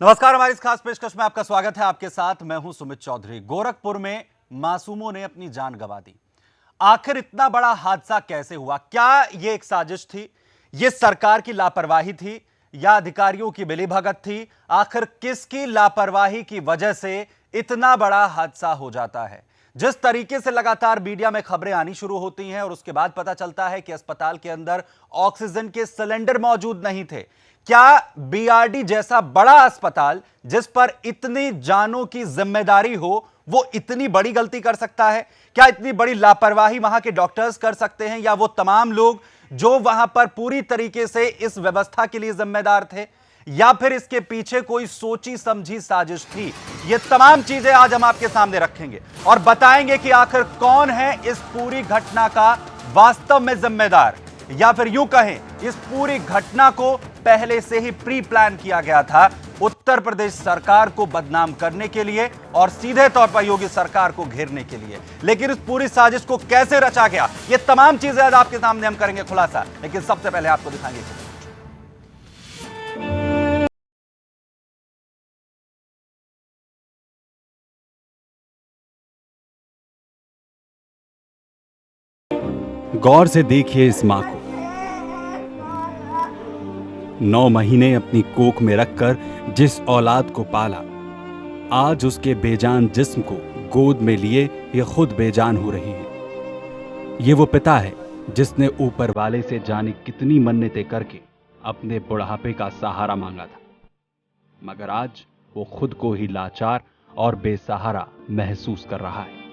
नमस्कार, हमारी इस खास पेशकश में आपका स्वागत है। आपके साथ मैं हूं सुमित चौधरी। गोरखपुर में मासूमों ने अपनी जान गंवा दी। आखिर इतना बड़ा हादसा कैसे हुआ? क्या यह एक साजिश थी? यह सरकार की लापरवाही थी या अधिकारियों की मिलीभगत थी? आखिर किसकी लापरवाही की वजह से इतना बड़ा हादसा हो जाता है? जिस तरीके से लगातार मीडिया में खबरें आनी शुरू होती हैं और उसके बाद पता चलता है कि अस्पताल के अंदर ऑक्सीजन के सिलेंडर मौजूद नहीं थे। क्या बीआरडी जैसा बड़ा अस्पताल जिस पर इतनी जानों की जिम्मेदारी हो, वो इतनी बड़ी गलती कर सकता है? क्या इतनी बड़ी लापरवाही वहां के डॉक्टर्स कर सकते हैं, या वो तमाम लोग जो वहां पर पूरी तरीके से इस व्यवस्था के लिए जिम्मेदार थे, या फिर इसके पीछे कोई सोची समझी साजिश थी? ये तमाम चीजें आज हम आपके सामने रखेंगे और बताएंगे कि आखिर कौन है इस पूरी घटना का वास्तव में जिम्मेदार, या फिर यूं कहें इस पूरी घटना को पहले से ही प्री प्लान किया गया था उत्तर प्रदेश सरकार को बदनाम करने के लिए और सीधे तौर पर योगी सरकार को घेरने के लिए। लेकिन इस पूरी साजिश को कैसे रचा गया, ये तमाम चीजें आज आपके सामने हम करेंगे खुलासा। लेकिन सबसे पहले आपको दिखाएंगे गौर से देखिए इस मां को। 9 महीने अपनी कोख में रखकर जिस औलाद को पाला, आज उसके बेजान जिस्म को गोद में लिए ये खुद बेजान हो रही है। ये वो पिता है जिसने ऊपर वाले से जाने कितनी मन्नतें करके अपने बुढ़ापे का सहारा मांगा था, मगर आज वो खुद को ही लाचार और बेसहारा महसूस कर रहा है।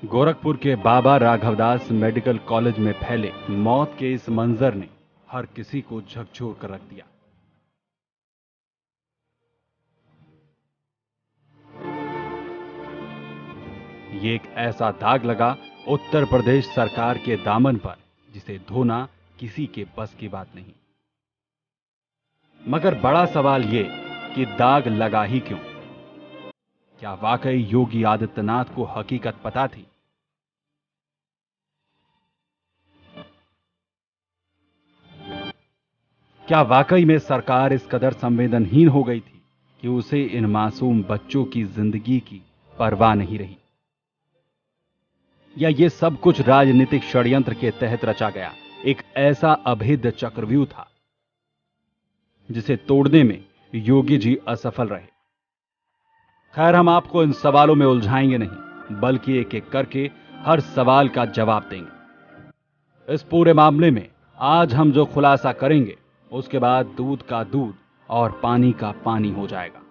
गोरखपुर के बाबा राघवदास मेडिकल कॉलेज में फैले मौत के इस मंजर ने हर किसी को झकझोर कर रख दिया। ये एक ऐसा दाग लगा उत्तर प्रदेश सरकार के दामन पर जिसे धोना किसी के बस की बात नहीं। मगर बड़ा सवाल ये कि दाग लगा ही क्यों? क्या वाकई योगी आदित्यनाथ को हकीकत पता थी? क्या वाकई में सरकार इस कदर संवेदनहीन हो गई थी कि उसे इन मासूम बच्चों की जिंदगी की परवाह नहीं रही? या ये सब कुछ राजनीतिक षड्यंत्र के तहत रचा गया एक ऐसा अभेद्य चक्रव्यूह था जिसे तोड़ने में योगी जी असफल रहे? खैर, हम आपको इन सवालों में उलझाएंगे नहीं, बल्कि एक एक करके हर सवाल का जवाब देंगे। इस पूरे मामले में आज हम जो खुलासा करेंगे, उसके बाद दूध का दूध और पानी का पानी हो जाएगा।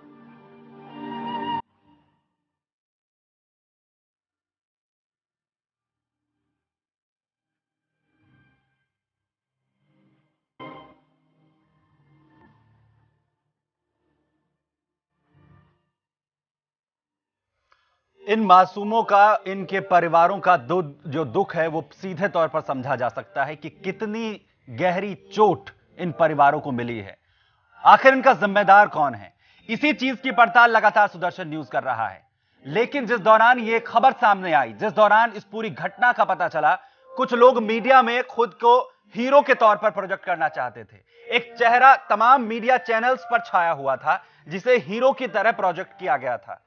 इन मासूमों का, इनके परिवारों का जो दुख है वो सीधे तौर पर समझा जा सकता है कि कितनी गहरी चोट इन परिवारों को मिली है। आखिर इनका जिम्मेदार कौन है? इसी चीज की पड़ताल लगातार सुदर्शन न्यूज कर रहा है। लेकिन जिस दौरान ये खबर सामने आई, जिस दौरान इस पूरी घटना का पता चला, कुछ लोग मीडिया में खुद को हीरो के तौर पर प्रोजेक्ट करना चाहते थे। एक चेहरा तमाम मीडिया चैनल्स पर छाया हुआ था जिसे हीरो की तरह प्रोजेक्ट किया गया था,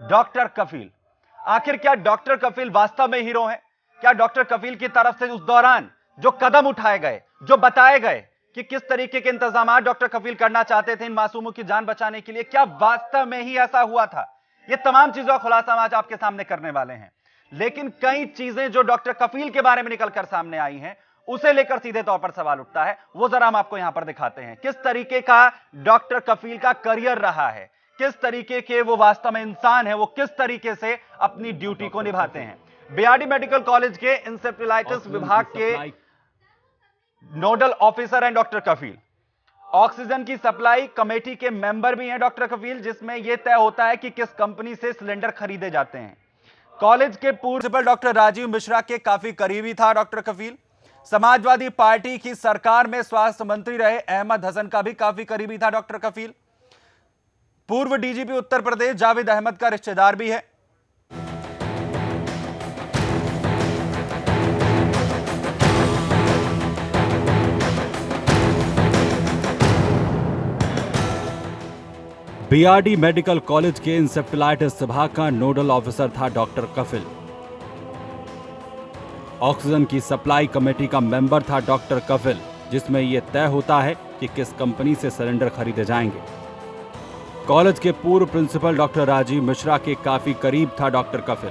डॉक्टर कफील। आखिर क्या डॉक्टर कफील वास्तव में हीरो हैं? क्या डॉक्टर कफील की तरफ से उस दौरान जो कदम उठाए गए, जो बताए गए कि किस तरीके के इंतजाम डॉक्टर कफील करना चाहते थे इन मासूमों की जान बचाने के लिए, क्या वास्तव में ही ऐसा हुआ था? ये तमाम चीजों का खुलासा हम आज आपके सामने करने वाले हैं। लेकिन कई चीजें जो डॉक्टर कफील के बारे में निकलकर सामने आई हैं, उसे लेकर सीधे तौर पर सवाल उठता है। वो जरा हम आपको यहां पर दिखाते हैं किस तरीके का डॉक्टर कफील का करियर रहा है, किस तरीके के वो वास्तव में इंसान है, वो किस तरीके से अपनी ड्यूटी को निभाते हैं। बीआरडी मेडिकल कॉलेज के इंसेफ्लाइटिस विभाग के नोडल ऑफिसर हैं डॉक्टर कफील। ऑक्सीजन की सप्लाई कमेटी के मेंबर भी हैं डॉक्टर कफील, जिसमें यह तय होता है कि किस कंपनी से सिलेंडर खरीदे जाते हैं। कॉलेज के पूर्व प्रिंसिपल डॉक्टर राजीव मिश्रा के काफी करीबी था डॉक्टर कफील। समाजवादी पार्टी की सरकार में स्वास्थ्य मंत्री रहे अहमद हसन का भी काफी करीबी था डॉक्टर कफील। पूर्व डीजीपी उत्तर प्रदेश जावेद अहमद का रिश्तेदार भी है। बीआरडी मेडिकल कॉलेज के इंसेफ्लाइटिस विभाग का नोडल ऑफिसर था डॉक्टर कफिल। ऑक्सीजन की सप्लाई कमेटी का मेंबर था डॉक्टर कफिल, जिसमें यह तय होता है कि किस कंपनी से सिलेंडर खरीदे जाएंगे। कॉलेज के पूर्व प्रिंसिपल डॉक्टर राजीव मिश्रा के काफी करीब था डॉक्टर कफिल।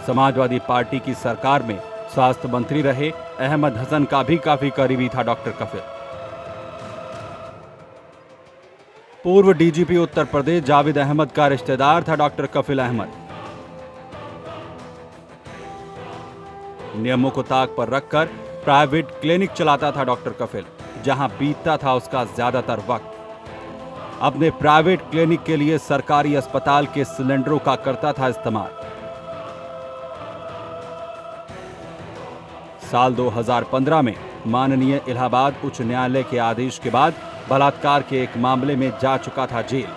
समाजवादी पार्टी की सरकार में स्वास्थ्य मंत्री रहे अहमद हसन का भी काफी करीबी था डॉक्टर कफिल। पूर्व डीजीपी उत्तर प्रदेश जावेद अहमद का रिश्तेदार था डॉक्टर कफिल अहमद। नियमों को ताक पर रखकर प्राइवेट क्लिनिक चलाता था डॉक्टर कफिल, जहां बीतता था उसका ज्यादातर वक्त। अपने प्राइवेट क्लिनिक के लिए सरकारी अस्पताल के सिलेंडरों का करता था इस्तेमाल। साल 2015 में माननीय इलाहाबाद उच्च न्यायालय के आदेश के बाद बलात्कार के एक मामले में जा चुका था जेल।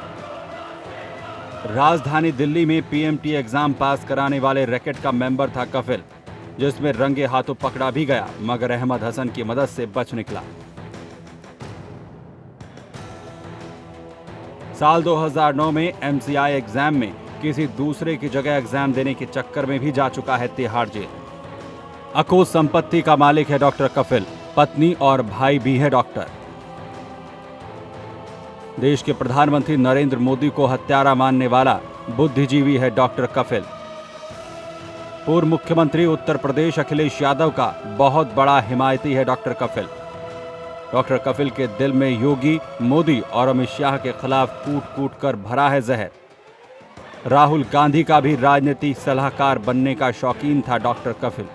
राजधानी दिल्ली में पीएमटी एग्जाम पास कराने वाले रैकेट का मेंबर था कफिल, जिसमें रंगे हाथों पकड़ा भी गया, मगर अहमद हसन की मदद से बच निकला। साल 2009 में एमसीआई एग्जाम में किसी दूसरे की जगह एग्जाम देने के चक्कर में भी जा चुका है तिहाड़ जेल। अकोस संपत्ति का मालिक है डॉक्टर कफिल, पत्नी और भाई भी है डॉक्टर। देश के प्रधानमंत्री नरेंद्र मोदी को हत्यारा मानने वाला बुद्धिजीवी है डॉक्टर कफिल। पूर्व मुख्यमंत्री उत्तर प्रदेश अखिलेश यादव का बहुत बड़ा हिमायती है डॉक्टर कफिल। डॉक्टर कफिल के दिल में योगी, मोदी और अमित शाह के खिलाफ कूट कूट कर भरा है जहर। राहुल गांधी का भी राजनीतिक सलाहकार बनने का शौकीन था डॉक्टर कफिल।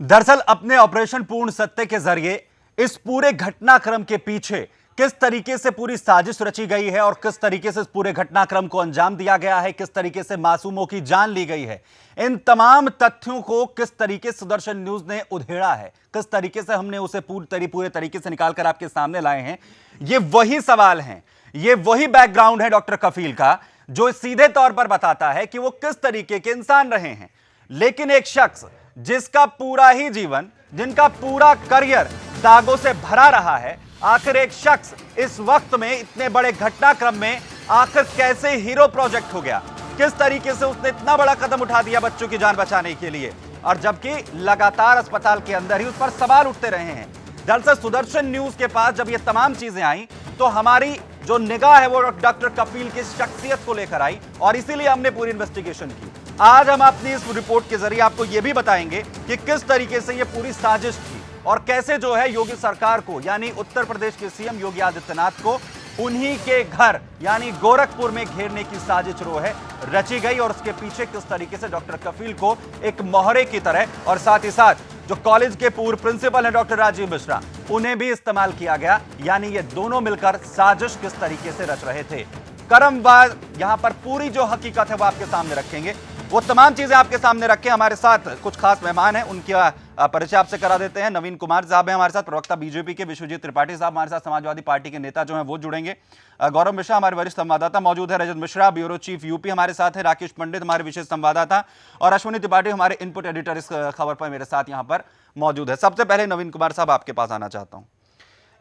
दरअसल अपने ऑपरेशन पूर्ण सत्य के जरिए इस पूरे घटनाक्रम के पीछे किस तरीके से पूरी साजिश रची गई है और किस तरीके से इस पूरे घटनाक्रम को अंजाम दिया गया है, किस तरीके से मासूमों की जान ली गई है, इन तमाम तथ्यों को किस तरीके से सुदर्शन न्यूज ने उधेड़ा है, किस तरीके से हमने उसे पूरे तरीके से निकालकर आपके सामने लाए हैं, ये वही सवाल हैं, ये वही बैकग्राउंड है डॉक्टर कफील का, जो सीधे तौर पर बताता है कि वो किस तरीके के इंसान रहे हैं। लेकिन एक शख्स जिसका पूरा ही जीवन, जिनका पूरा करियर दागों से भरा रहा है, आखिर एक शख्स इस वक्त में इतने बड़े घटनाक्रम में आखिर कैसे हीरो प्रोजेक्ट हो गया, किस तरीके से उसने इतना बड़ा कदम उठा दिया बच्चों की जान बचाने के लिए, और जबकि लगातार अस्पताल के अंदर ही उस पर सवाल उठते रहे हैं। दरअसल सुदर्शन न्यूज के पास जब ये तमाम चीजें आई तो हमारी जो निगाह है वो डॉक्टर कफील की शख्सियत को लेकर आई और इसीलिए हमने पूरी इन्वेस्टिगेशन की। आज हम अपनी इस रिपोर्ट के जरिए आपको यह भी बताएंगे कि किस तरीके से यह पूरी साजिश थी और कैसे जो है योगी सरकार को, यानी उत्तर प्रदेश के सीएम योगी आदित्यनाथ को उन्हीं के घर यानी गोरखपुर में घेरने की साजिश जो है रची गई और उसके पीछे किस तरीके से डॉक्टर कफील को एक मोहरे की तरह और साथ ही साथ जो कॉलेज के पूर्व प्रिंसिपल हैं डॉक्टर राजीव मिश्रा, उन्हें भी इस्तेमाल किया गया। यानी ये दोनों मिलकर साजिश किस तरीके से रच रहे थे। क्रमवार यहां पर पूरी जो हकीकत है वो आपके सामने रखेंगे, वो तमाम चीजें आपके सामने रखें। हमारे साथ कुछ खास मेहमान हैं, उनका परिचय आपसे करा देते हैं। नवीन कुमार साहब हैं हमारे साथ, प्रवक्ता बीजेपी के, विश्वजीत त्रिपाठी साहब हमारे साथ, समाजवादी पार्टी के नेता जो हैं वो जुड़ेंगे, गौरव मिश्रा हमारे वरिष्ठ संवाददाता मौजूद है, रजत मिश्रा ब्यूरो चीफ यूपी हमारे साथ है, राकेश पंडित हमारे विशेष संवाददाता और अश्विनी त्रिपाठी हमारे इनपुट एडिटर इस खबर पर मेरे साथ यहां पर मौजूद है। सबसे पहले नवीन कुमार साहब आपके पास आना चाहता हूं।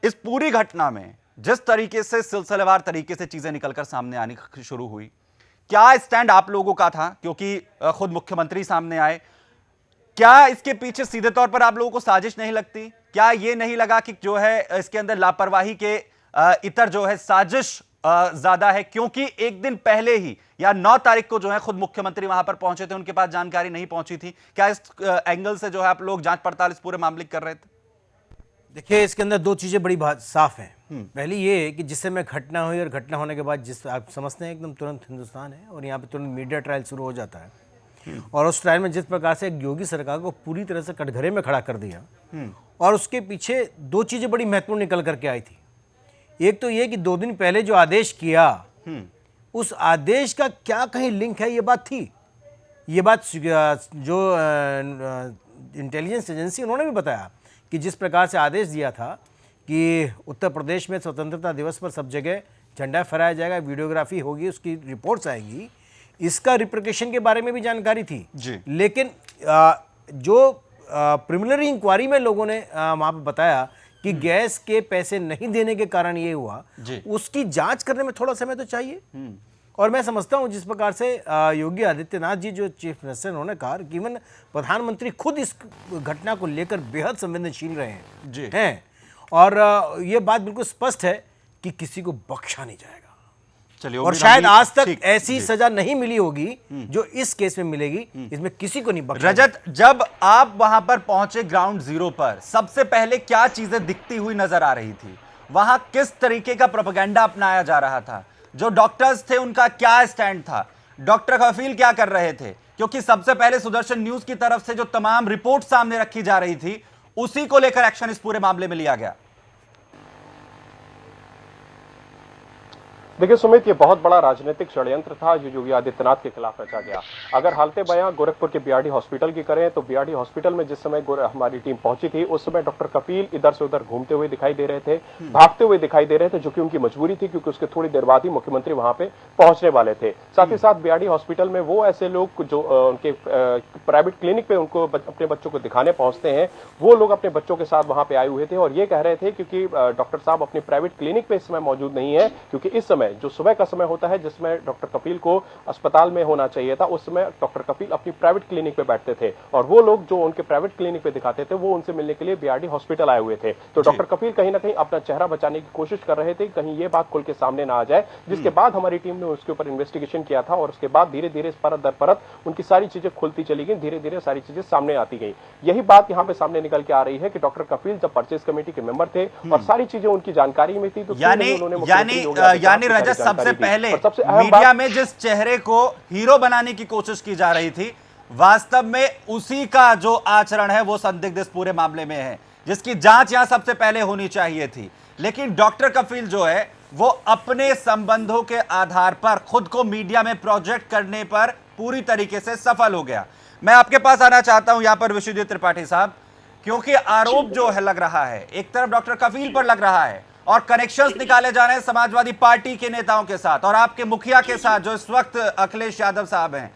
इस पूरी घटना में जिस तरीके से सिलसिलेवार तरीके से चीजें निकलकर सामने आनी शुरू हुई, क्या स्टैंड आप लोगों का था, क्योंकि खुद मुख्यमंत्री सामने आए, क्या इसके पीछे सीधे तौर पर आप लोगों को साजिश नहीं लगती? क्या यह नहीं लगा कि जो है इसके अंदर लापरवाही के इतर जो है साजिश ज्यादा है, क्योंकि एक दिन पहले ही या 9 तारीख को जो है खुद मुख्यमंत्री वहां पर पहुंचे थे, उनके पास जानकारी नहीं पहुंची थी? क्या इस एंगल से जो है आप लोग जांच पड़ताल इस पूरे मामले की कर रहे थे? देखिए, इसके अंदर 2 चीजें बड़ी साफ हैं। पहली ये कि जिस समय घटना हुई और घटना होने के बाद जिस आप समझते हैं एकदम तुरंत हिंदुस्तान है और यहाँ पे तुरंत मीडिया ट्रायल शुरू हो जाता है और उस ट्रायल में जिस प्रकार से योगी सरकार को पूरी तरह से कटघरे में खड़ा कर दिया और उसके पीछे 2 चीजें बड़ी महत्वपूर्ण निकल करके आई थी। एक तो ये कि 2 दिन पहले जो आदेश किया, उस आदेश का क्या कहीं लिंक है, ये बात थी। ये बात जो इंटेलिजेंस एजेंसी उन्होंने भी बताया कि जिस प्रकार से आदेश दिया था कि उत्तर प्रदेश में स्वतंत्रता दिवस पर सब जगह झंडा फहराया जाएगा, वीडियोग्राफी होगी, उसकी रिपोर्ट्स आएंगी, इसका रिप्रिकेशन के बारे में भी जानकारी थी जी। लेकिन जो प्रिलिमिनरी इंक्वायरी में लोगों ने वहाँ पे बताया कि गैस के पैसे नहीं देने के कारण ये हुआ, उसकी जांच करने में थोड़ा समय तो चाहिए। और मैं समझता हूं जिस प्रकार से योगी आदित्यनाथ जी जो चीफ मिनिस्टर उन्होंने कहा कि इवन प्रधानमंत्री खुद इस घटना को लेकर बेहद संवेदनशील रहे हैं और ये बात बिल्कुल स्पष्ट है कि किसी को बख्शा नहीं जाएगा। चलिए, और शायद आज तक ऐसी सजा नहीं मिली होगी जो इस केस में मिलेगी, इसमें किसी को नहीं बख्शा। रजत, जब आप वहां पर पहुंचे ग्राउंड जीरो पर, सबसे पहले क्या चीजें दिखती हुई नजर आ रही थी? वहां किस तरीके का प्रोपेगेंडा अपनाया जा रहा था? जो डॉक्टर्स थे उनका क्या स्टैंड था? डॉक्टर कफील क्या कर रहे थे? क्योंकि सबसे पहले सुदर्शन न्यूज की तरफ से जो तमाम रिपोर्ट सामने रखी जा रही थी, उसी को लेकर एक्शन इस पूरे मामले में लिया गया। देखिए सुमित, ये बहुत बड़ा राजनीतिक षड्यंत्र था जो योगी आदित्यनाथ के खिलाफ रचा गया। अगर हालते बयां गोरखपुर के बीआरडी हॉस्पिटल की करें तो बीआरडी हॉस्पिटल में जिस समय हमारी टीम पहुंची थी, उस समय डॉक्टर कफील इधर से उधर घूमते हुए दिखाई दे रहे थे, भागते हुए दिखाई दे रहे थे, जो कि उनकी मजबूरी थी क्योंकि उसके थोड़ी देर बाद ही मुख्यमंत्री वहां पे पहुंचने वाले थे। साथ ही साथ बीआरडी हॉस्पिटल में वो ऐसे लोग जो उनके प्राइवेट क्लिनिक पे उनको अपने बच्चों को दिखाने पहुंचते हैं, वो लोग अपने बच्चों के साथ वहां पे आए हुए थे और ये कह रहे थे क्योंकि डॉक्टर साहब अपनी प्राइवेट क्लिनिक पे इस समय मौजूद नहीं है, क्योंकि इस समय जो सुबह का समय होता है जिसमें डॉक्टर कफील को अस्पताल में होना चाहिए था, उस समय डॉक्टर कफील अपनी प्राइवेट क्लिनिक पे बैठते थे और वो लोग जो उनके प्राइवेट क्लिनिक पे दिखाते थे वो उनसे मिलने के लिए बीआरडी हॉस्पिटल आए हुए थे। तो डॉक्टर कफील कहीं ना कहीं अपना चेहरा बचाने की कोशिश कर रहे थे, कहीं ये बात खुल के सामने ना आ जाए, जिसके बाद हमारी टीम ने उसके ऊपर इन्वेस्टिगेशन किया था और उसके बाद धीरे धीरे परत दर परत उनकी सारी चीजें खुलती चली गई, धीरे धीरे सारी चीजें सामने आती गई। यही बात यहाँ पे सामने निकल के आ रही है कि डॉक्टर कफील जब परचेज कमेटी के मेंबर थे और सारी चीजें उनकी जानकारी में थी, तो यानी रजत, सबसे पहले मीडिया में जिस चेहरे को हीरो बनाने की कोशिश की जा रही थी, वास्तव में उसी का जो आचरण है वो संदिग्ध इस पूरे मामले में है, जिसकी जांच यहां सबसे पहले होनी चाहिए थी। लेकिन डॉक्टर कफील जो है वो अपने संबंधों के आधार पर खुद को मीडिया में प्रोजेक्ट करने पर पूरी तरीके से सफल हो गया। मैं आपके पास आना चाहता हूं यहां पर विश्वजीत त्रिपाठी साहब, क्योंकि आरोप जो है लग रहा है, एक तरफ डॉक्टर कफील पर लग रहा है और कनेक्शंस निकाले जा रहे हैं समाजवादी पार्टी के नेताओं के साथ और आपके मुखिया के साथ जो इस वक्त अखिलेश यादव साहब हैं।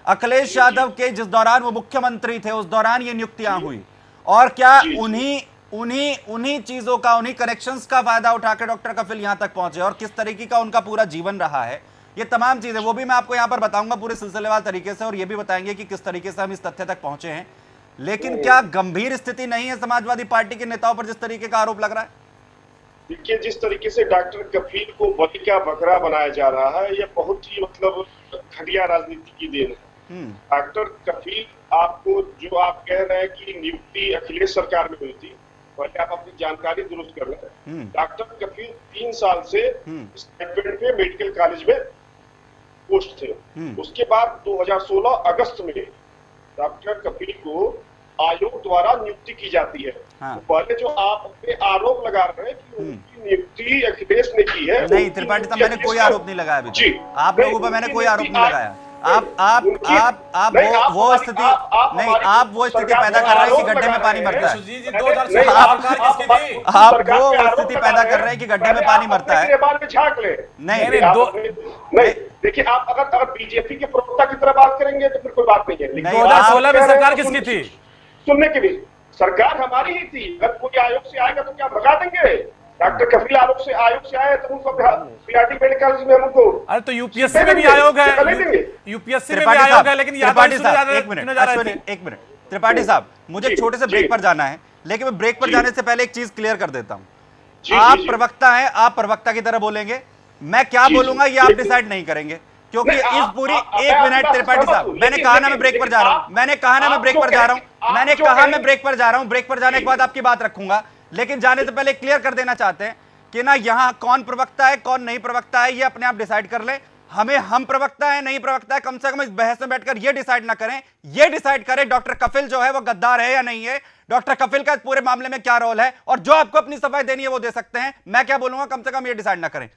अखिलेश यादव के जिस दौरान वो मुख्यमंत्री थे उस दौरान ये नियुक्तियां हुई, और क्या उन्हीं चीजों का, उन्हीं कनेक्शंस का फायदा उठाकर डॉक्टर कफील यहां तक पहुंचे और किस तरीके का उनका पूरा जीवन रहा है, ये तमाम चीजें वो भी मैं आपको यहां पर बताऊंगा पूरे सिलसिलेवार तरीके से, और ये भी बताएंगे कि किस तरीके से हम इस तथ्य तक पहुंचे हैं। लेकिन क्या गंभीर स्थिति नहीं है समाजवादी पार्टी के नेताओं पर जिस तरीके का आरोप लग रहा है? देखिए, जिस तरीके से डॉक्टर कफील को बलि का बकरा बनाया जा रहा है, यह बहुत ही मतलब घटिया राजनीति की देन है। डॉक्टर कफील, आपको जो आप कह रहे हैं कि नियुक्ति अखिलेश सरकार में हुई थी, पहले आप अपनी जानकारी दुरुस्त कर रहे हैं। डॉक्टर कफील 3 साल से स्टाइपेंड पे मेडिकल कॉलेज में पोस्ट थे। उसके बाद 2016 अगस्त में डॉक्टर कफील को आयोग द्वारा नियुक्ति की जाती है। हाँ। तो पहले जो आप अपने आरोप लगा रहे हैं कि उनकी नियुक्ति अखिलेश ने की है, नहीं त्रिपाठी साहब, मैंने कोई आरोप नहीं लगाया अभी जी, आप लोगों पर मैंने कोई आरोप नहीं लगाया। आप वो स्थिति नहीं, आप वो स्थिति पैदा कर रहे हैं कि गड्ढे में पानी मरता है। आप वो स्थिति पैदा कर रहे हैं कि गड्ढे में पानी मरता है। नहीं, देखिए, आप अगर बीजेपी के प्रवक्ता की तरह बात करेंगे तो फिर कोई बात नहीं है। 2016 में सरकार किसकी थी? सुनने के लिए सरकार हमारी ही थी। अगर कोई आयोग से आएगा तो क्या भगा देंगे? डॉक्टर कफील आयोग से आए तो उनको बीआरडी मेडिकल कॉलेज में हमको, अरे तो यूपीएससी में भी आयोग है, यूपीएससी में भी आयोग है, लेकिन एक मिनट त्रिपाठी साहब, मुझे छोटे से ब्रेक पर जाना है, लेकिन मैं ब्रेक पर जाने से पहले एक चीज क्लियर कर देता हूं। आप प्रवक्ता हैं, आप प्रवक्ता की तरह बोलेंगे, मैं क्या बोलूंगा ये आप डिसाइड नहीं करेंगे, क्योंकि इस पूरी एक मिनट त्रिपाठी साहब, मैंने कहा ना मैं ब्रेक पर जा रहा हूं, मैंने कहा मैं ब्रेक पर जा रहा हूं, ब्रेक पर जाने के बाद आपकी बात रखूंगा। लेकिन जाने से पहले क्लियर कर देना चाहते हैं कि ना यहां कौन प्रवक्ता है कौन नहीं प्रवक्ता है, ये अपने आप डिसाइड कर ले। हम प्रवक्ता है नहीं प्रवक्ता है, कम से कम इस बहस में बैठकर ये डिसाइड ना करें, ये डिसाइड करें डॉक्टर कफील जो है वो गद्दार है या नहीं है, डॉक्टर कफील का इस पूरे मामले में क्या रोल है, और जो आपको अपनी सफाई देनी है वो दे सकते हैं। मैं क्या बोलूंगा कम से कम ये डिसाइड ना करें।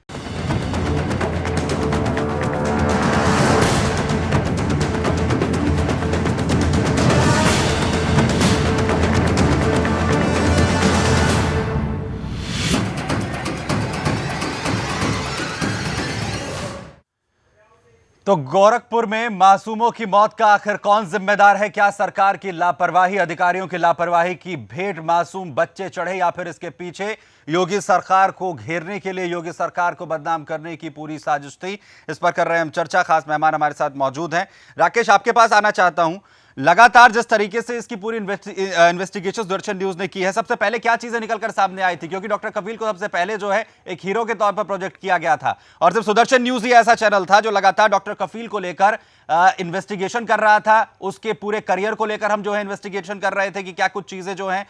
तो गोरखपुर में मासूमों की मौत का आखिर कौन जिम्मेदार है? क्या सरकार की लापरवाही, अधिकारियों की लापरवाही की भेंट मासूम बच्चे चढ़े, या फिर इसके पीछे योगी सरकार को घेरने के लिए, योगी सरकार को बदनाम करने की पूरी साजिश थी? इस पर कर रहे हैं हम चर्चा। खास मेहमान हमारे साथ मौजूद हैं। राकेश, आपके पास आना चाहता हूं। लगातार जिस तरीके से इसकी पूरी इन्वेस्टिगेशन दूरदर्शन न्यूज ने की है, सबसे पहले क्या चीजें निकलकर सामने आई थी? क्योंकि डॉक्टर कफील को सबसे पहले जो है एक हीरो के तौर पर प्रोजेक्ट किया गया था, और सिर्फ सुदर्शन न्यूज ही ऐसा चैनल था जो लगातार डॉक्टर कफील को लेकर इन्वेस्टिगेशन कर रहा था। उसके पूरे करियर को लेकर हम जो है इन्वेस्टिगेशन कर रहे थे कि क्या कुछ चीजें जो है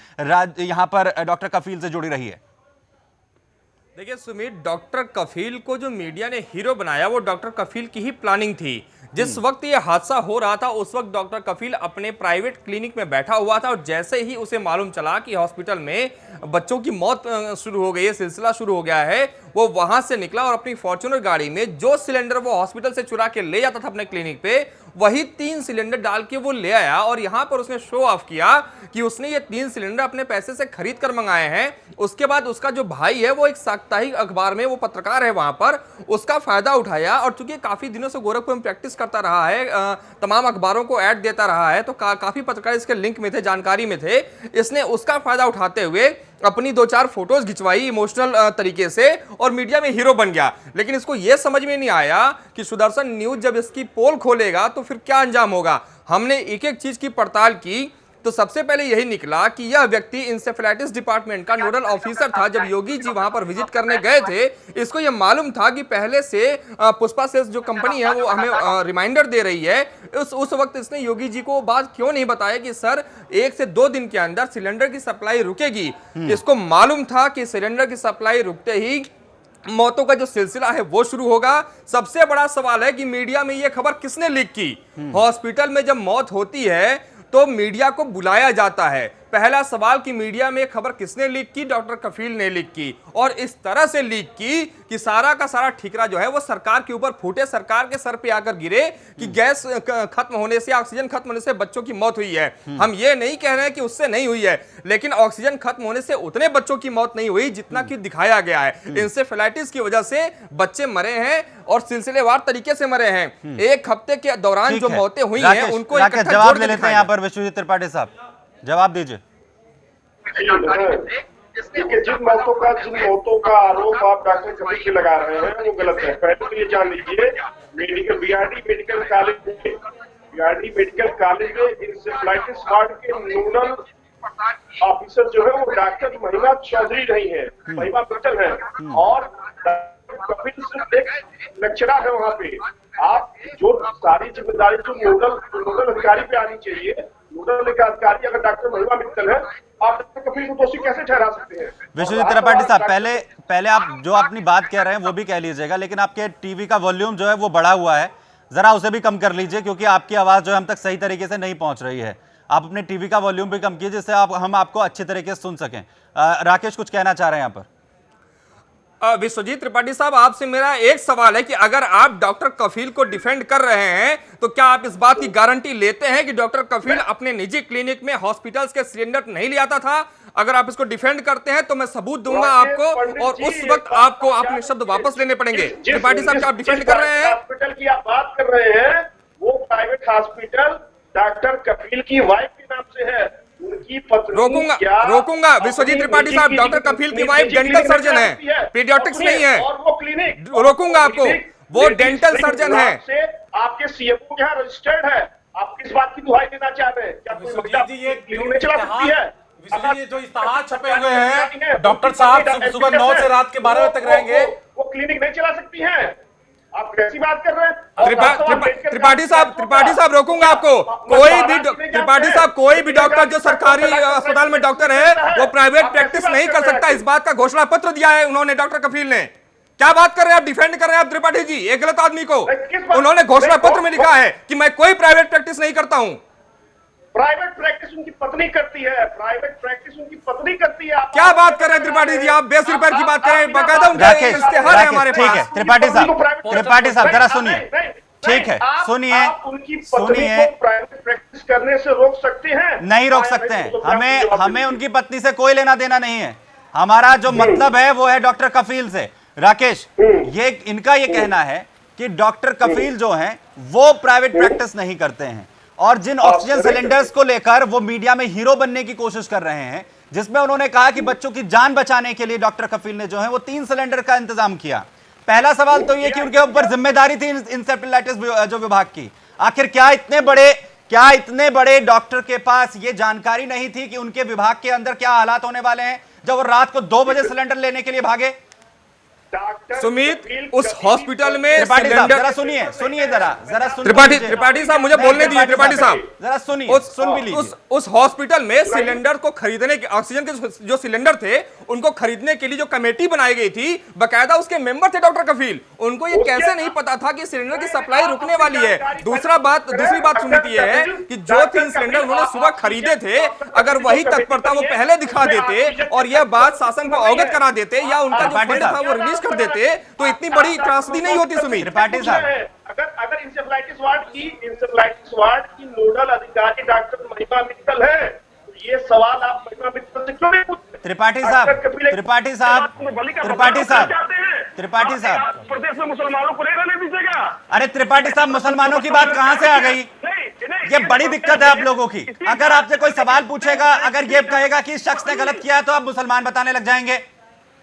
यहां पर डॉक्टर कफील से जुड़ी रही है। देखिए सुमित, डॉक्टर कफील को जो मीडिया ने हीरो बनाया वो डॉक्टर कफील की ही प्लानिंग थी। जिस वक्त ये हादसा हो रहा था उस वक्त डॉक्टर कफील अपने प्राइवेट क्लिनिक में बैठा हुआ था, और जैसे ही उसे मालूम चला कि हॉस्पिटल में बच्चों की मौत शुरू हो गई है, सिलसिला शुरू हो गया है, वो वहां से निकला और अपनी फॉर्च्यूनर गाड़ी में जो सिलेंडर वो हॉस्पिटल से चुरा के ले जाता था अपने क्लिनिक पे, वही 3 सिलेंडर डाल के वो ले आया। और यहां पर उसने शो ऑफ किया कि उसने ये 3 सिलेंडर अपने पैसे से खरीद कर मंगाए हैं। उसके बाद उसका जो भाई है वो एक साप्ताहिक अखबार में वो पत्रकार है, वहां पर उसका फायदा उठाया, और चूंकि काफी दिनों से गोरखपुर में प्रैक्टिस करता रहा है, तमाम अखबारों को ऐड देता रहा है, तो काफी पत्रकार इसके लिंक में थे, जानकारी में थे। इसने उसका फायदा उठाते हुए अपनी 2-4 फोटोज खिंचवाई इमोशनल तरीके से, और मीडिया में हीरो बन गया। लेकिन इसको यह समझ में नहीं आया कि सुदर्शन न्यूज जब इसकी पोल खोलेगा तो फिर क्या अंजाम होगा। हमने एक एक चीज की पड़ताल की तो सबसे पहले यही निकला कि यह व्यक्ति इंसेफेलाइटिस डिपार्टमेंट का नोडल ऑफिसर था। जब योगी जी वहां पर विजिट करने गए थे, इसको यह मालूम था कि पहले से पुष्पा सेल्स जो कंपनी है वो हमें रिमाइंडर दे रही है। उस वक्त इसने योगी जी को बात क्यों नहीं बताया कि सर 1 से 2 दिन के अंदर सिलेंडर की सप्लाई रुकेगी। इसको मालूम था कि सिलेंडर की सप्लाई रुकते ही मौतों का जो सिलसिला है वो शुरू होगा। सबसे बड़ा सवाल है कि मीडिया में यह खबर किसने लीक की। हॉस्पिटल में जब मौत होती है तो मीडिया को बुलाया जाता है। पहला सवाल कि मीडिया में खबर किसने लीक की? डॉक्टर कफील ने लीक की, और इस तरह से लीक की कि सारा का सारा ठिकरा जो है वो सरकार के ऊपर फूटे, सरकार के सर पे आकर गिरे कि गैस खत्म होने से, ऑक्सीजन खत्म होने से बच्चों की मौत हुई है। हम ये नहीं कह रहे हैं कि उससे नहीं हुई है, लेकिन ऑक्सीजन खत्म होने से उतने बच्चों की मौत नहीं हुई जितना कि दिखाया गया है। इंसेफेलाइटिस की वजह से बच्चे मरे हैं और सिलसिलेवार तरीके से मरे हैं। 1 हफ्ते के दौरान जो मौतें हुई हैं उनको जवाब ले लेते हैं यहाँ पर विश्वजीत त्रिपाठी साहब, जवाब दीजिए। जिन मौतों का आरोप आप डॉक्टर कफील पे लगा रहे हैं वो गलत है। पहले तो ये जान लीजिए, बीआरडी मेडिकल कॉलेज में इंसेफेलाइटिस वार्ड के नोडल ऑफिसर जो है वो डॉक्टर महिमा चौधरी नहीं है, महिमा मित्तल है, और कफील सिर्फ एक लेक्चरर है वहाँ पे। आप जो सारी जिम्मेदारी जो नोडल अधिकारी पे आनी चाहिए, नोडल अधिकारी अगर डॉक्टर महिमा मित्तल है, आप डॉक्टर कफील को दोषी कैसे ठहरा सकते हैं? विश्वजीत त्रिपाठी साहब, पहले आप जो अपनी बात कह रहे हैं वो भी कह लीजिएगा, लेकिन आपके टीवी का वॉल्यूम जो है वो बढ़ा हुआ है, जरा उसे भी कम कर लीजिए, क्योंकि आपकी आवाज जो है हम तक सही तरीके से नहीं पहुंच रही है। आप अपने टीवी का वॉल्यूम भी कम कीजिए जिससे हम आपको अच्छे तरीके से सुन सकें। राकेश कुछ कहना चाह रहे हैं यहाँ पर? विश्वजीत त्रिपाठी साहब, आपसे मेरा एक सवाल है कि अगर आप डॉक्टर कफील को डिफेंड कर रहे हैं तो क्या आप इस बात की गारंटी लेते हैं कि डॉक्टर कफील अपने निजी क्लिनिक में हॉस्पिटल्स के सिलेंडर नहीं ले आता था? अगर आप इसको डिफेंड करते हैं तो मैं सबूत दूंगा आपको, और उस वक्त आपको अपने शब्द वापस लेने पड़ेंगे। त्रिपाठी साहब, क्या आप डिफेंड कर रहे हैं? हॉस्पिटल की आप बात कर रहे हैं, वो प्राइवेट हॉस्पिटल डॉक्टर कफील की वाइफ के नाम से है। उनकी पत्नी रोकूंगा विश्वजीत त्रिपाठी साहब, डॉक्टर कफील की वाइफ डेंटल सर्जन है, पीडियाट्रिक्स नहीं है, और वो क्लिनिक रोकूंगा आपको, वो डेंटल सर्जन है। आपके सीएमओ यहाँ रजिस्टर्ड है, आप किस बात की दुहाई देना चाह रहे हैं? क्या कोई महिला क्लिनिक में चला सकती है? ये जो इस्तेहार छपे हुए हैं, डॉक्टर साहब सुबह 9 से रात के 12 बजे तक रहेंगे, वो क्लिनिक नहीं चला सकती हैं। आप कैसी बात कर रहे हैं? त्रिपाठी साहब रोकूंगा आपको। त्रिपाठी साहब, कोई भी डॉक्टर जो सरकारी अस्पताल में डॉक्टर है वो प्राइवेट प्रैक्टिस नहीं कर सकता। इस बात का घोषणा पत्र दिया है उन्होंने, डॉक्टर कफील ने। क्या बात कर रहे हैं आप? डिफेंड कर रहे हैं आप त्रिपाठी जी एक गलत आदमी को। उन्होंने घोषणा पत्र में लिखा है कि मैं कोई प्राइवेट प्रैक्टिस नहीं करता हूं। प्राइवेट प्रैक्टिस उनकी पत्नी करती है, प्राइवेट प्रैक्टिस उनकी पत्नी करती है। क्या बात कर रहे हैं त्रिपाठी जी? आप 20 रुपए की बात कर रहे हैं, बाकायदा उनका इश्तेहार है हमारे पास। ठीक है त्रिपाठी साहब जरा सुनिए, ठीक है सुनिए, उनकी पत्नी को प्राइवेट प्रैक्टिस करने से रोक सकते हैं? नहीं रोक सकते हैं। हमें उनकी पत्नी से कोई लेना देना नहीं है। हमारा जो मतलब है वो है डॉक्टर कफील से। राकेश, ये इनका ये कहना है कि डॉक्टर कफील जो हैं वो प्राइवेट प्रैक्टिस नहीं करते हैं। और जिन ऑक्सीजन सिलेंडर्स को लेकर वो मीडिया में हीरो बनने की कोशिश कर रहे हैं, जिसमें उन्होंने कहा कि बच्चों की जान बचाने के लिए डॉक्टर कफील ने जो है वो 3 सिलेंडर का इंतजाम किया। पहला सवाल तो ये कि उनके ऊपर जिम्मेदारी थी इंसेफेलाइटिस जो विभाग की। आखिर क्या इतने बड़े डॉक्टर के पास ये जानकारी नहीं थी कि उनके विभाग के अंदर क्या हालात होने वाले हैं, जब वो रात को 2 बजे सिलेंडर लेने के लिए भागे? सुमित, उस हॉस्पिटल में त्रिपाठी साहब सिलेंडर, जरा सुनिए जरा सुनिए। त्रिपाठी साहब मुझे बोलने दीजिए। त्रिपाठी साहब जरा सुनिए, सुन भी लीजिए। उस हॉस्पिटल में सिलेंडर को खरीदने के, ऑक्सीजन के जो सिलेंडर थे उनको खरीदने के लिए जो कमेटी बनाई गई थी, बकायदा उसके मेंबर थे डॉक्टर कफील। उनको ये कैसे नहीं पता था कि सिलेंडर की सप्लाई रुकने वाली है? दूसरी बात सुमित ये है कि जो 3 सिलेंडर उन्होंने सुबह खरीदे थे, अगर वही तत्परता वो पहले दिखा देते और यह बात शासन को अवगत करा देते या उनका जो फंड था वो रिलीज कर देते तो इतनी बड़ी त्रासदी नहीं होती। सुमित, त्रिपाठी साहब, अगर इंसेफ्लाइटिस वार्ड की नोडल अधिकारी डॉक्टर महिमा मित्तल है, तो ये सवाल आप महिमा मित्तल से क्यों नहीं पूछते? त्रिपाठी साहब त्रिपाठी साहब प्रदेश में मुसलमानों को नहीं रहने दीजिएगा। अरे त्रिपाठी साहब, मुसलमानों की बात कहां से आ गई? ये बड़ी दिक्कत है आप लोगों की। अगर आपसे कोई सवाल पूछेगा, अगर ये कहेगा कि इस शख्स ने गलत किया, तो आप मुसलमान बताने लग जाएंगे।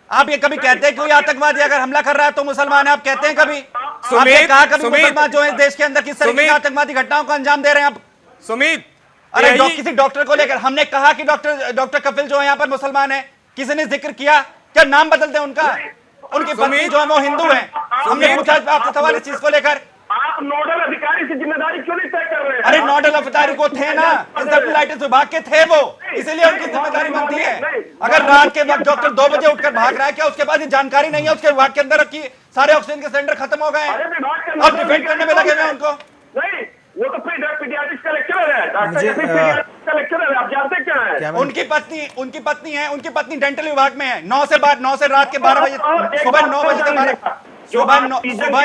आप ये कभी कहते हैं कोई आतंकवादी अगर हमला कर रहा है तो मुसलमान है? आप कहते हैं कभी? आपने कहा कभी मुसलमान जो है देश के अंदर किस तरह की आतंकवादी घटनाओं को अंजाम दे रहे हैं आप? सुमित, अरे किसी डॉक्टर को लेकर हमने कहा कि डॉक्टर कफील जो है यहाँ पर मुसलमान है, किसी ने जिक्र किया? क्या नाम बदलते हैं उनका? उनकी पत्नी जो है वो हिंदू है। हमने पूछा आपसे सवाल इस चीज को लेकर। आप नोडल अधिकारी से जिम्मेदारी क्यों नहीं तय कर रहे हैं? अरे नोडल अधिकारी को थे ना, इंसेफ्लाइटिस विभाग के थे वो, इसीलिए उनकी जिम्मेदारी बनती है। अगर रात के वक्त डॉक्टर 2 बजे उठकर भाग रहा है, क्या उसके पास ये जानकारी नहीं है उसके विभाग के अंदर की सारे ऑक्सीजन के सिलेंडर खत्म हो गए हैं? अब डिफेंड करने में लगे हुए हैं उनको। नहीं, वो तो पीडियाट्रिक्स का लेक्चरर है, का लेक्चरर है। आप जानते क्या है? उनकी पत्नी है, उनकी पत्नी डेंटल विभाग में है। 9 से रात के 12 बजे, सुबह 9 बजे से सुबह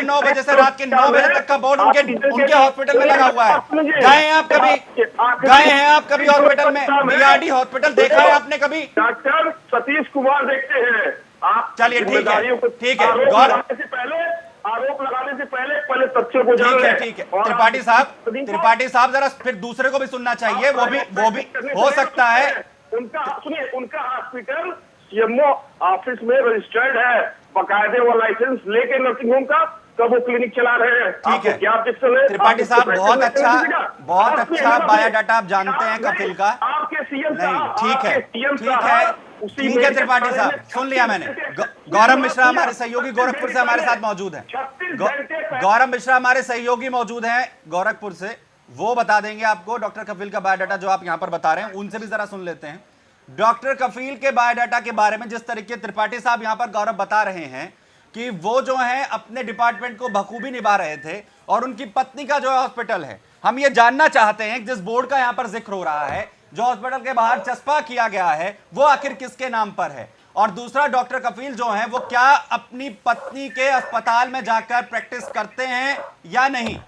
9 बजे से रात के 9 बजे तक का बोर्ड उनके हॉस्पिटल में लगा हुआ है। गए हैं आप कभी हॉस्पिटल में? बीआरडी हॉस्पिटल देखा है आपने कभी? डॉक्टर सतीश कुमार देखते हैं आप। चलिए ठीक है, आरोप लगाने से पहले तथ्यों को ठीक है। त्रिपाठी साहब जरा फिर दूसरे को भी सुनना चाहिए। वो भी हो सकता है। उनका हॉस्पिटल सीएमओ ऑफिस में रजिस्टर्ड है, बकायदे वो लाइसेंस लेके नर्सिंग होम का, तब वो क्लिनिक चला रहे हैं। ठीक है क्या ऑब्जेक्शन है? त्रिपाठी साहब, बहुत अच्छा बायोडाटा आप जानते हैं कपिल का। आपके सीएम नहीं, ठीक है त्रिपाठी साहब, सुन लिया मैंने। गौरव मिश्रा हमारे सहयोगी गोरखपुर से हमारे साथ मौजूद हैं। गौरव मिश्रा हमारे सहयोगी मौजूद हैं गोरखपुर से, वो बता देंगे आपको डॉक्टर कफील का बायोडाटा जो आप यहां पर बता रहे हैं। उनसे भी जरा सुन लेते हैं डॉक्टर कफील के बायोडाटा के बारे में। जिस तरीके त्रिपाठी साहब यहां पर गौरव बता रहे हैं कि वो जो है अपने डिपार्टमेंट को बखूबी निभा रहे थे, और उनकी पत्नी का जो है हॉस्पिटल है। हम ये जानना चाहते हैं जिस बोर्ड का यहां पर जिक्र हो रहा है, जो हॉस्पिटल के बाहर चस्पा किया गया है, वो आखिर किसके नाम पर है? और दूसरा, डॉक्टर कफील जो है वो क्या अपनी पत्नी के अस्पताल में जाकर प्रैक्टिस करते हैं या नहीं?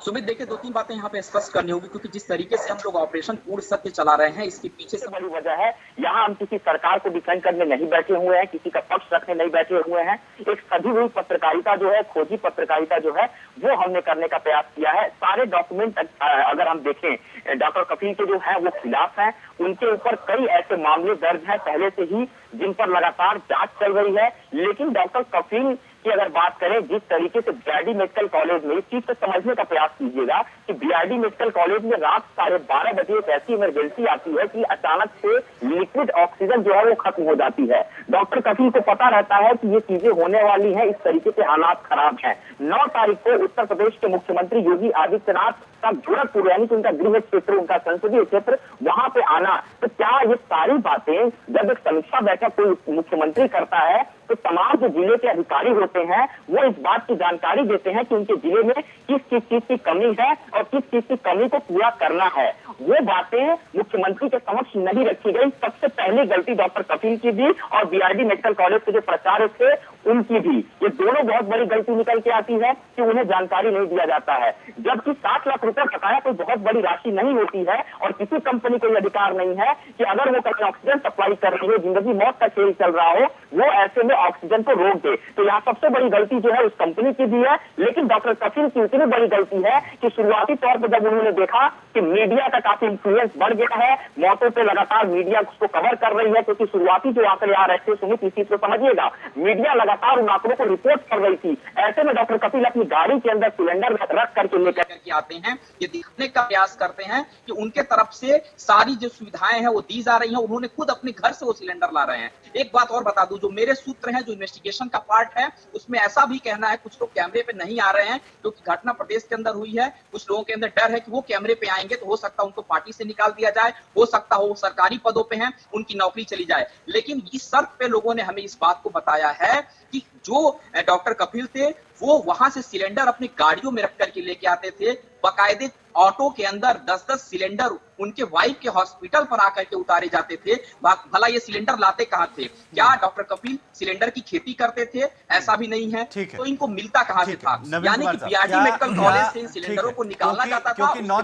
सुमित, देखिए 2-3 बातें यहाँ पे स्पष्ट करनी होगी, क्योंकि जिस तरीके से हम लोग ऑपरेशन पूर्ण सत्य चला रहे हैं, इसके पीछे से बड़ी वजह है। यहाँ हम किसी सरकार को डिफेंड करने नहीं बैठे हुए हैं, किसी का पक्ष रखने नहीं बैठे हुए हैं। एक सधी हुई पत्रकारिता जो है, खोजी पत्रकारिता जो है, वो हमने करने का प्रयास किया है। सारे डॉक्यूमेंट अगर हम देखें डॉक्टर कफील के जो है वो खिलाफ है। उनके ऊपर कई ऐसे मामले दर्ज हैं पहले से ही, जिन पर लगातार जांच चल रही है। लेकिन डॉक्टर कफील की अगर बात करें, जिस तरीके से बीआरडी मेडिकल कॉलेज में, इस चीज को समझने का प्रयास कीजिएगा कि बीआरडी मेडिकल कॉलेज में रात 12:30 बजे एक ऐसी इमरजेंसी आती है कि अचानक से लिक्विड ऑक्सीजन जो है वो खत्म हो जाती है। डॉक्टर कफील को पता रहता है कि ये चीजें होने वाली हैं, इस तरीके से हालात खराब हैं। 9 तारीख को उत्तर प्रदेश के मुख्यमंत्री योगी आदित्यनाथ का गोरखपुर, यानी कि उनका गृह क्षेत्र, उनका संसदीय क्षेत्र, वहां पे आना, तो क्या ये सारी बातें जब एक समीक्षा बैठक कोई मुख्यमंत्री करता है तो तमाम जो जिले के अधिकारी होते हैं वो इस बात की जानकारी देते हैं कि उनके जिले में किस चीज की कमी है और किस चीज की कमी को पूरा करना है। वो बातें मुख्यमंत्री के समक्ष नहीं रखी गई। सबसे पहली गलती डॉक्टर कफील की भी और बीआरडी मेडिकल कॉलेज के जो प्राचार्य थे उनकी भी। ये दोनों बहुत बड़ी गलती निकल के आती है कि उन्हें जानकारी नहीं दिया जाता है, जबकि 7 लाख रुपए बताया कोई बहुत बड़ी राशि नहीं होती है। और किसी कंपनी को यह अधिकार नहीं है कि अगर वो कहीं ऑक्सीजन सप्लाई कर रही है, जिंदगी मौत का खेल चल रहा हो, वो ऐसे में ऑक्सीजन को रोक दे। तो यहाँ सबसे बड़ी गलती जो है उस कंपनी की भी है, लेकिन डॉक्टर कफील की इतनी बड़ी गलती है कि शुरुआती तौर पर जब उन्होंने देखा कि मीडिया का काफी इंफ्लुएंस बढ़ गया है, मौतों पे लगातार मीडिया उसको कवर कर रही है, क्योंकि शुरुआती जो आंकड़े आ रहे थे सुमित, इसी को समझिएगा, मीडिया लगातार उन आंकड़ों को रिपोर्ट कर रही थी। ऐसे में डॉक्टर कफील अपनी गाड़ी के अंदर सिलेंडर रख करके लेकर के आते हैं, ये दिखाने का प्रयास करते हैं कि उनके तरफ से सारी जो सुविधाएं हैं वो दी जा रही हैं, उन्होंने खुद अपने घर से वो सिलेंडर ला रहे हैं। एक बात और बता दूं, जो मेरे सूत्र हैं, जो इन्वेस्टिगेशन का पार्ट है, उसमें ऐसा भी कहना है कुछ लोग कैमरे पे नहीं आ रहे हैं क्योंकि घटना प्रदेश के अंदर हुई है, कुछ लोगों के अंदर डर है कि वो कैमरे पे आएंगे तो हो सकता है उनको पार्टी से निकाल दिया जाए, हो सकता हो सरकारी पदों पे हैं उनकी नौकरी चली जाए। लेकिन इस शर्त पे लोगों ने हमें इस बात को बताया है कि जो डॉक्टर कपिल थे वो वहां से सिलेंडर अपनी गाड़ियों में रख करके लेके आते थे, बाकायदे ऑटो के अंदर 10-10 सिलेंडर उनके वाइफ के हॉस्पिटल पर आकर के उतारे जाते थे। भला ये सिलेंडर लाते कहां थे? क्या डॉक्टर कपिल सिलेंडर की खेती करते थे? ऐसा भी नहीं है। तो इनको मिलता कहां से था? यानी कि बीआरडी मेडिकल कॉलेज से इन सिलेंडरों को निकालना जाता था, क्योंकि 9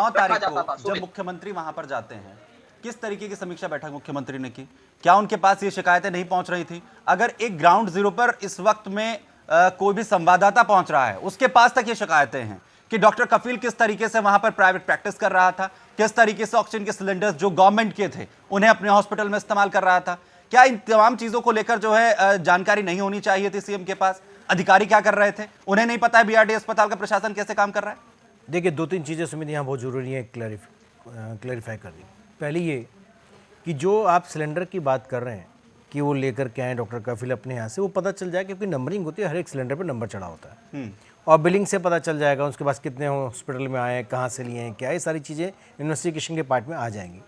तारीख को जब मुख्यमंत्री वहां पर जाते हैं, किस तरीके की समीक्षा बैठक मुख्यमंत्री ने की? क्या उनके पास ये शिकायतें नहीं पहुंच रही थी? अगर एक ग्राउंड जीरो पर इस वक्त में कोई भी संवाददाता पहुंच रहा है, उसके पास तक ये शिकायतें हैं कि डॉक्टर कफील किस तरीके से वहां पर प्राइवेट प्रैक्टिस कर रहा था, किस तरीके से ऑक्सीजन के सिलेंडर्स जो गवर्नमेंट के थे उन्हें अपने हॉस्पिटल में इस्तेमाल कर रहा था, क्या इन तमाम चीजों को लेकर जो है जानकारी नहीं होनी चाहिए थी सीएम के पास? अधिकारी क्या कर रहे थे? उन्हें नहीं पता है बीआरडी अस्पताल का प्रशासन कैसे काम कर रहा है? देखिए, 2-3 चीज़ें सुमित यहाँ बहुत ज़रूरी है क्लैरिफाई करनी। पहली ये कि जो आप सिलेंडर की बात कर रहे हैं कि वो लेकर के आए डॉक्टर कफील अपने यहाँ से, वो पता चल जाए क्योंकि नंबरिंग होती है, हर एक सिलेंडर पर नंबर चढ़ा होता है और बिलिंग से पता चल जाएगा उसके पास कितने हॉस्पिटल में आए, कहाँ से लिए हैं, क्या, ये सारी चीज़ें इन्वेस्टिगेशन के पार्ट में आ जाएंगी।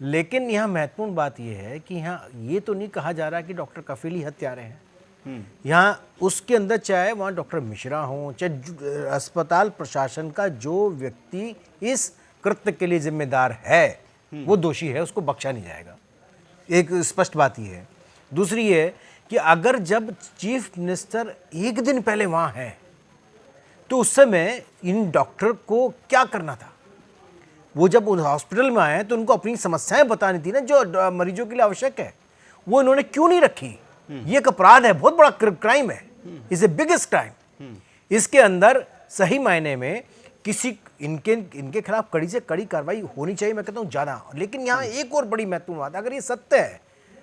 लेकिन यहाँ महत्वपूर्ण बात यह है कि यहाँ ये तो नहीं कहा जा रहा कि डॉक्टर कफील ही हत्यारे हैं। यहाँ उसके अंदर चाहे वहाँ डॉक्टर मिश्रा हो, चाहे अस्पताल प्रशासन का जो व्यक्ति इस कृत्य के लिए जिम्मेदार है वो दोषी है, उसको बख्शा नहीं जाएगा। एक स्पष्ट बात यह है। दूसरी ये कि अगर जब चीफ मिनिस्टर एक दिन पहले वहाँ हैं तो उस समय इन डॉक्टर को क्या करना था? वो जब उन हॉस्पिटल में आए तो उनको अपनी समस्याएं बतानी थी ना, जो मरीजों के लिए आवश्यक है, वो इन्होंने क्यों नहीं रखी? ये एक अपराध है, बहुत बड़ा क्राइम है, इज ए बिगेस्ट क्राइम। इसके अंदर सही मायने में किसी इनके खिलाफ कड़ी से कड़ी कार्रवाई होनी चाहिए, मैं कहता हूँ ज़्यादा। लेकिन यहाँ एक और बड़ी महत्वपूर्ण बात, अगर ये सत्य है,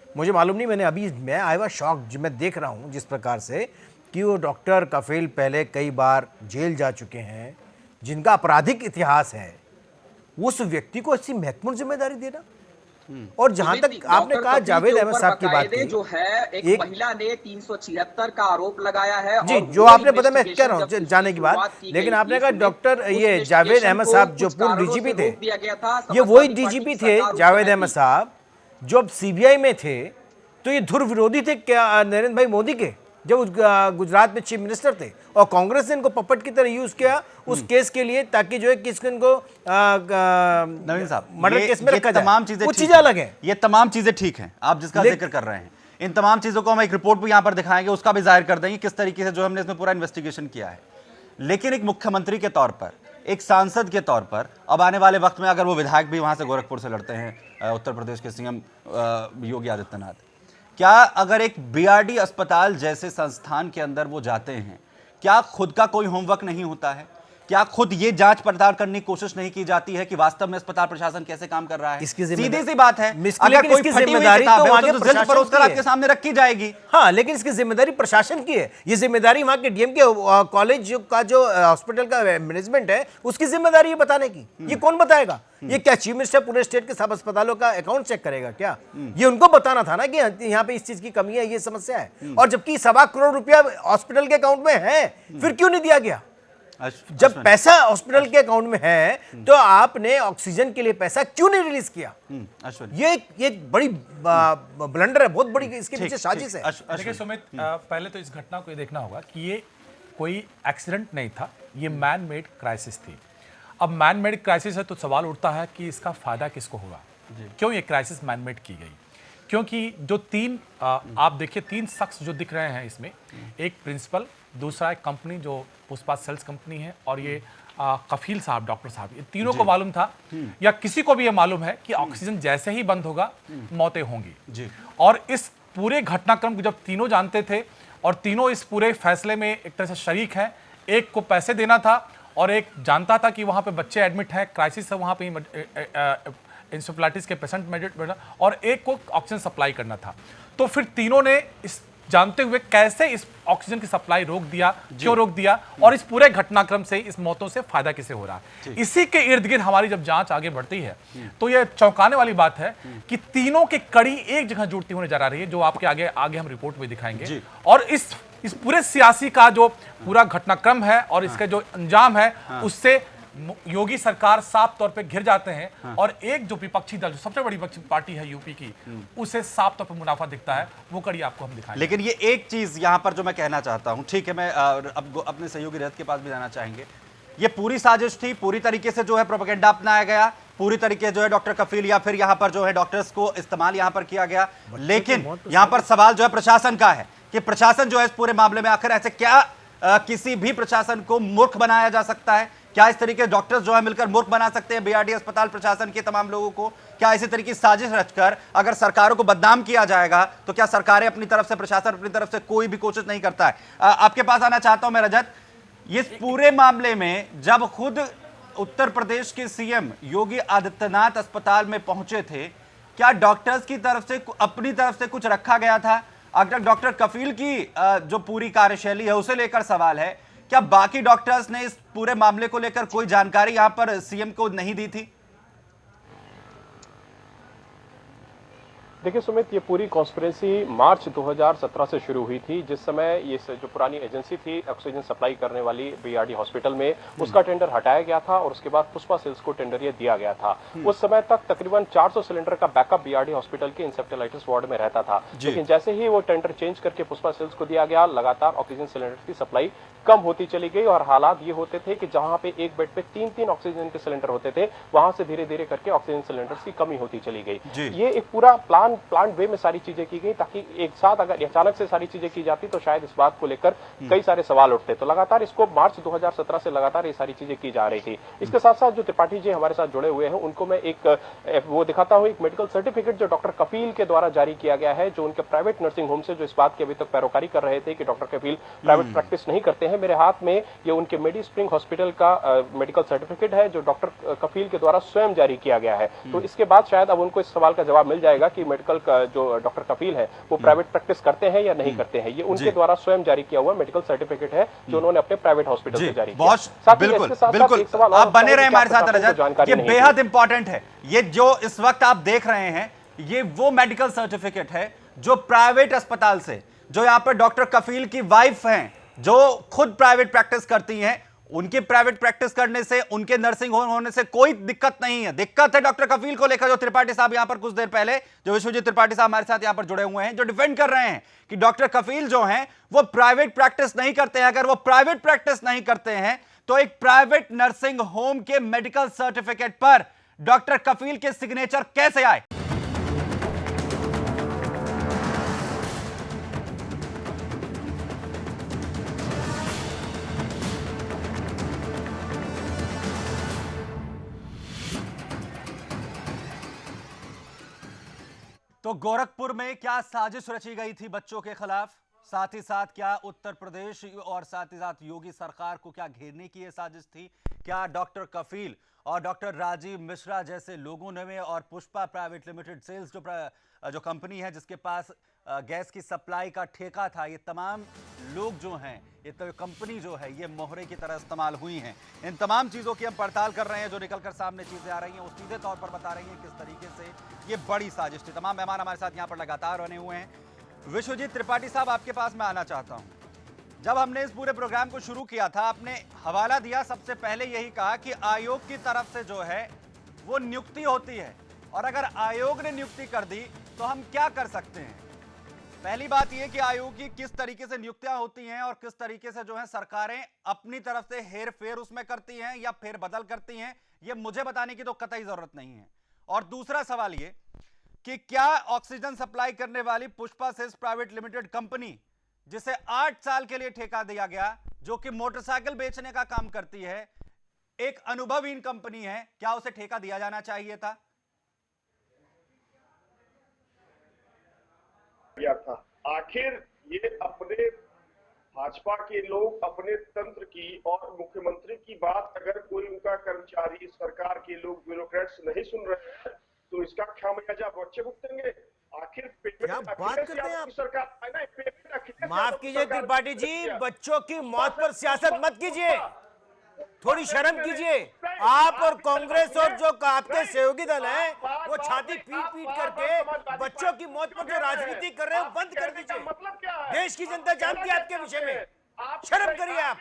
मुझे मालूम नहीं, मैं आया हुआ शौक जो मैं देख रहा हूँ जिस प्रकार से कि वो डॉक्टर कफील पहले कई बार जेल जा चुके हैं, जिनका आपराधिक इतिहास है, उस व्यक्ति को ऐसी महत्वपूर्ण जिम्मेदारी देना। और जहां तक आपने कहा जावेद अहमद साहब की बात की, जो है एक महिला ने 376 का आरोप लगाया है जी, जो आपने पता, मैं कह रहा हूँ जाने की बात, लेकिन आपने कहा डॉक्टर ये जावेद अहमद साहब जो पूर्व डीजीपी थे, ये वही डीजीपी थे जावेद अहमद साहब जो अब सीबीआई में थे, तो ये धुर विरोधी थे क्या नरेंद्र भाई मोदी के, जब गुजरात में चीफ मिनिस्टर थे, और कांग्रेस ने इनको पपट की तरह यूज किया उस केस के लिए, ताकि जो है किसको इनको नवीन साहब मर्डर केस में रखा जाए। तमाम चीजें वो चीजें अलग हैं, ये तमाम चीजें ठीक हैं, आप जिसका जिक्र कर रहे हैं, इन तमाम चीजों को हम एक रिपोर्ट भी यहां पर दिखाएंगे, उसका भी जाहिर कर देंगे किस तरीके से जो हमने इसमें पूरा इन्वेस्टिगेशन किया है। लेकिन एक मुख्यमंत्री के तौर पर, एक सांसद के तौर पर, अब आने वाले वक्त में अगर वो विधायक भी वहां से गोरखपुर से लड़ते हैं, उत्तर प्रदेश के सीएम योगी आदित्यनाथ, क्या अगर एक बीआरडी अस्पताल जैसे संस्थान के अंदर वो जाते हैं, क्या खुद का कोई होमवर्क नहीं होता है? क्या खुद ये जांच पड़ताल करने की कोशिश नहीं की जाती है कि वास्तव में अस्पताल प्रशासन कैसे काम कर रहा है? सीधी सी बात है, अगर कोई जिम्मेदारी तो जल्द परोसकर आपके सामने रखी जाएगी। हाँ, लेकिन इसकी जिम्मेदारी प्रशासन की है, ये जिम्मेदारी वहां के डीएम के कॉलेज का जो हॉस्पिटल का मैनेजमेंट है उसकी जिम्मेदारी है बताने की। ये कौन बताएगा? ये क्या चीफ मिनिस्टर पूरे स्टेट के सब अस्पतालों का अकाउंट चेक करेगा क्या? ये उनको बताना था ना कि यहाँ पे इस चीज की कमी है, ये समस्या है। और जबकि 1.25 करोड़ रुपया हॉस्पिटल के अकाउंट में है, फिर क्यों नहीं दिया गया? जब पैसा हॉस्पिटल के अकाउंट में है तो आपने ऑक्सीजन के लिए पैसा क्यों नहीं रिलीज किया? ये बड़ी ब्लंडर है, बहुत बड़ी इसके पीछे साजिश है। देखिए सुमित, पहले तो इस घटना को ये देखना होगा कि ये कोई एक्सीडेंट नहीं था, ये मैन मेड क्राइसिस थी। अब मैन मेड क्राइसिस है तो सवाल उठता है कि इसका फायदा किसको होगा? क्यों ये क्राइसिस मैन मेड की गई? क्योंकि जो आप देखिए 3 शख्स जो दिख रहे हैं इसमें, एक प्रिंसिपल, दूसरा एक कंपनी जो पुष्पा सेल्स कंपनी है, और ये कफील साहब, डॉक्टर साहब, ये तीनों को मालूम था या किसी को भी ये मालूम है कि ऑक्सीजन जैसे ही बंद होगा मौतें होंगी। और इस पूरे घटनाक्रम को जब तीनों जानते थे और तीनों इस पूरे फैसले में एक तरह से शरीक हैं, एक को पैसे देना था और एक जानता था कि वहां पे बच्चे एडमिट हैं, क्राइसिस है वहां पे इंसेफ्लाइटिस के पेशेंट और एक को ऑक्सीजन सप्लाई करना था। तो फिर तीनों ने इस जानते हुए कैसे इस ऑक्सीजन की सप्लाई रोक दिया, क्यों रोक दिया और इस पूरे घटनाक्रम से इस मौतों से फायदा किसे हो रहा है, इसी के इर्द गिर्द हमारी जब जांच आगे बढ़ती है तो यह चौंकाने वाली बात है कि तीनों की कड़ी एक जगह जुड़ती होने जा रही है, जो आपके आगे हम रिपोर्ट में दिखाएंगे। और इस पूरे सियासी का जो पूरा घटनाक्रम है और इसका जो अंजाम है उससे योगी सरकार साफ तौर पे घिर जाते हैं और एक जो विपक्षी दल, जो सबसे बड़ी विपक्षी पार्टी है यूपी की, उसे साफ तौर पे मुनाफा दिखता है। वो कड़ी आपको हम दिखाएंगे। लेकिन ये एक चीज यहां पर जो मैं कहना चाहता हूं, ठीक है, मैं अब अपने सहयोगी रजत के पास भी जाना चाहेंगे। ये पूरी साजिश थी, पूरी तरीके से जो है प्रोपेगेंडा अपनाया गया, पूरी तरीके जो है डॉक्टर कफील या फिर यहां पर जो है डॉक्टर्स को इस्तेमाल यहां पर किया गया। लेकिन यहां पर सवाल जो है प्रशासन का है कि प्रशासन जो है इस पूरे मामले में आखिर ऐसे क्या किसी भी प्रशासन को मूर्ख बनाया जा सकता है? क्या इस तरीके डॉक्टर्स जो है मिलकर मूर्ख बना सकते हैं बीआरडी अस्पताल प्रशासन के तमाम लोगों को? क्या इसी तरीके की साजिश रचकर अगर सरकारों को बदनाम किया जाएगा तो क्या सरकारें अपनी तरफ से, प्रशासन अपनी तरफ से कोई भी कोशिश नहीं करता है? आपके पास आना चाहता हूं मैं रजत, इस पूरे मामले में जब खुद उत्तर प्रदेश के सीएम योगी आदित्यनाथ अस्पताल में पहुंचे थे, क्या डॉक्टर्स की तरफ से अपनी तरफ से कुछ रखा गया था? अगर डॉक्टर कफील की जो पूरी कार्यशैली है उसे लेकर सवाल है, क्या बाकी डॉक्टर्स ने इस पूरे मामले को लेकर कोई जानकारी यहां पर सीएम को नहीं दी थी? देखिए सुमित, ये पूरी कॉन्स्पिरेसी मार्च 2017 से शुरू हुई थी, जिस समय ये जो पुरानी एजेंसी थी ऑक्सीजन सप्लाई करने वाली बीआरडी हॉस्पिटल में, उसका टेंडर हटाया गया था और उसके बाद पुष्पा सेल्स को टेंडर ये दिया गया था। उस समय तक तकरीबन 400 सिलेंडर का बैकअप बीआरडी हॉस्पिटल के इंसेफ्लाइटिस वार्ड में रहता था। लेकिन जैसे ही वो टेंडर चेंज करके पुष्पा सेल्स को दिया गया, लगातार ऑक्सीजन सिलेंडर की सप्लाई कम होती चली गई और हालात ये होते थे कि जहां पे एक बेड पे 3-3 ऑक्सीजन के सिलेंडर होते थे, वहां से धीरे धीरे करके ऑक्सीजन सिलेंडर्स की कमी होती चली गई। ये एक पूरा प्लान वे में सारी चीजें की गई, ताकि एक साथ अगर अचानक से सारी चीजें की जाती तो शायद इस बात को लेकर कई सारे सवाल उठते। तो लगातार इसको मार्च 2017 से लगातार ये सारी चीजें की जा रही थी। इसके साथ साथ जो त्रिपाठी जी हमारे साथ जुड़े हुए हैं, उनको मैं एक वो दिखाता हूं, एक मेडिकल सर्टिफिकेट जो डॉक्टर कफील के द्वारा जारी किया गया है, जो उनके प्राइवेट नर्सिंग होम से जो इस बात की अभी तक पैरोकारी कर रहे थे कि डॉक्टर कफील प्राइवेट प्रैक्टिस नहीं करते हैं। मेरे हाथ में ये उनके मेडी स्प्रिंग हॉस्पिटल का मेडिकल सर्टिफिकेट है, जो डॉक्टर कफील के द्वारा स्वयं जारी किया गया है। तो इसके बाद शायद अब उनको इस सवाल का जवाब मिल जाएगा कि मेडिकल का जो डॉक्टर कफील है वो प्राइवेट प्रैक्टिस करते हैं या नहीं करते हैं। ये उनके द्वारा स्वयं जारी किया हुआ मेडिकल सर्टिफिकेट है, जो उन्होंने अपने प्राइवेट हॉस्पिटल से जारी किया। बिल्कुल, आप बने रहे हमारे साथ रजत, ये बेहद इंपॉर्टेंट है। ये जो इस वक्त आप देख रहे हैं, ये वो मेडिकल सर्टिफिकेट है जो प्राइवेट अस्पताल से, जो यहाँ पर डॉक्टर कफील की वाइफ हैं, जो खुद प्राइवेट प्रैक्टिस करती हैं, उनकी प्राइवेट प्रैक्टिस करने से, उनके नर्सिंग होम होने से कोई दिक्कत नहीं है। दिक्कत है डॉक्टर कफील को लेकर, जो त्रिपाठी साहब यहां पर कुछ देर पहले, जो विश्वजीत त्रिपाठी साहब हमारे साथ यहां पर जुड़े हुए हैं, जो डिफेंड कर रहे हैं कि डॉक्टर कफील जो हैं वो प्राइवेट प्रैक्टिस नहीं करते हैं। अगर वो प्राइवेट प्रैक्टिस नहीं करते हैं तो एक प्राइवेट नर्सिंग होम के मेडिकल सर्टिफिकेट पर डॉक्टर कफील के सिग्नेचर कैसे आए? तो गोरखपुर में क्या साजिश रची गई थी बच्चों के खिलाफ? साथ ही साथ क्या उत्तर प्रदेश और साथ ही साथ योगी सरकार को क्या घेरने की यह साजिश थी? क्या डॉक्टर कफील और डॉक्टर राजीव मिश्रा जैसे लोगों ने और पुष्पा प्राइवेट लिमिटेड सेल्स जो कंपनी है जिसके पास गैस की सप्लाई का ठेका था, ये तमाम लोग जो हैं, ये तो कंपनी जो है, ये मोहरे की तरह इस्तेमाल हुई हैं? इन तमाम चीज़ों की हम पड़ताल कर रहे हैं। जो निकलकर सामने चीज़ें आ रही हैं वो सीधे तौर पर बता रही हैं किस तरीके से ये बड़ी साजिश थी। तमाम मेहमान हमारे साथ यहाँ पर लगातार बने हुए हैं। विश्वजीत त्रिपाठी साहब, आपके पास मैं आना चाहता हूँ। जब हमने इस पूरे प्रोग्राम को शुरू किया था, आपने हवाला दिया, सबसे पहले यही कहा कि आयोग की तरफ से जो है वो नियुक्ति होती है, और अगर आयोग ने नियुक्ति कर दी तो हम क्या कर सकते हैं? पहली बात यह कि आयोग की किस तरीके से नियुक्तियां होती हैं और किस तरीके से जो है सरकारें अपनी तरफ से हेर फेर उसमें करती हैं या फेर बदल करती हैं, यह मुझे बताने की तो कतई जरूरत नहीं है। और दूसरा सवाल यह कि क्या ऑक्सीजन सप्लाई करने वाली Pushpa sales private limited company, जिसे 8 साल के लिए ठेका दिया गया, जो कि मोटरसाइकिल बेचने का काम करती है, एक अनुभवहीन कंपनी है, क्या उसे ठेका दिया जाना चाहिए था? गया था। आखिर ये अपने भाजपा के लोग अपने तंत्र की और मुख्यमंत्री की बात अगर कोई उनका कर्मचारी, सरकार के लोग, ब्यूरोक्रेट्स नहीं सुन रहे हैं तो इसका खामियाजा बच्चे भुगतेंगे। आखिर क्या बात करते हैं आप? सरकार माफ कीजिए त्रिपाठी जी, बच्चों की मौत पर सियासत मत कीजिए, थोड़ी शर्म कीजिए। आप और कांग्रेस और जो आपके सहयोगी दल हैं वो छाती पीट पीट करके बच्चों की मौत पर जो राजनीति कर रहे हैं बंद कर दीजिए। मतलब क्या है? देश की जनता जानती है आपके विषय में, शर्म करिए आप।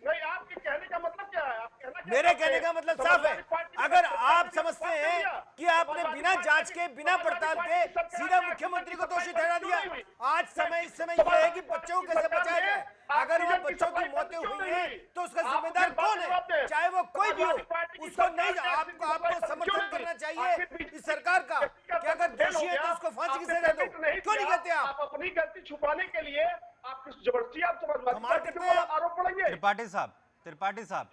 नहीं, आपके कहने का मतलब क्या है? आप कहना क्या मेरे चाहते कहने हैं? का मतलब साफ समाजवादी है, पार्टी अगर ने आप समाजवादी समझते पार्टी हैं ने कि आपने बिना जांच के, बिना पड़ताल के सीधा मुख्यमंत्री को दोषी ठहरा दिया, आज इस समय यह है कि बच्चों को कैसे बचाया जाए। अगर वो बच्चों की मौतें हुई हैं तो उसका जिम्मेदार कौन है, चाहे वो कोई भी हो, उसको नहीं, आपको समर्थन करना चाहिए इस सरकार का कि अगर दोषी है तो उसको फांसी की सजा दो। क्यों नहीं कहते आप? अपनी गलती छुपाने के लिए आप किस जबरदस्ती आप समाजवादी कमाल पार्टी करते के हैं ऊपर आरोप पड़ेंगे। त्रिपाठी साहब,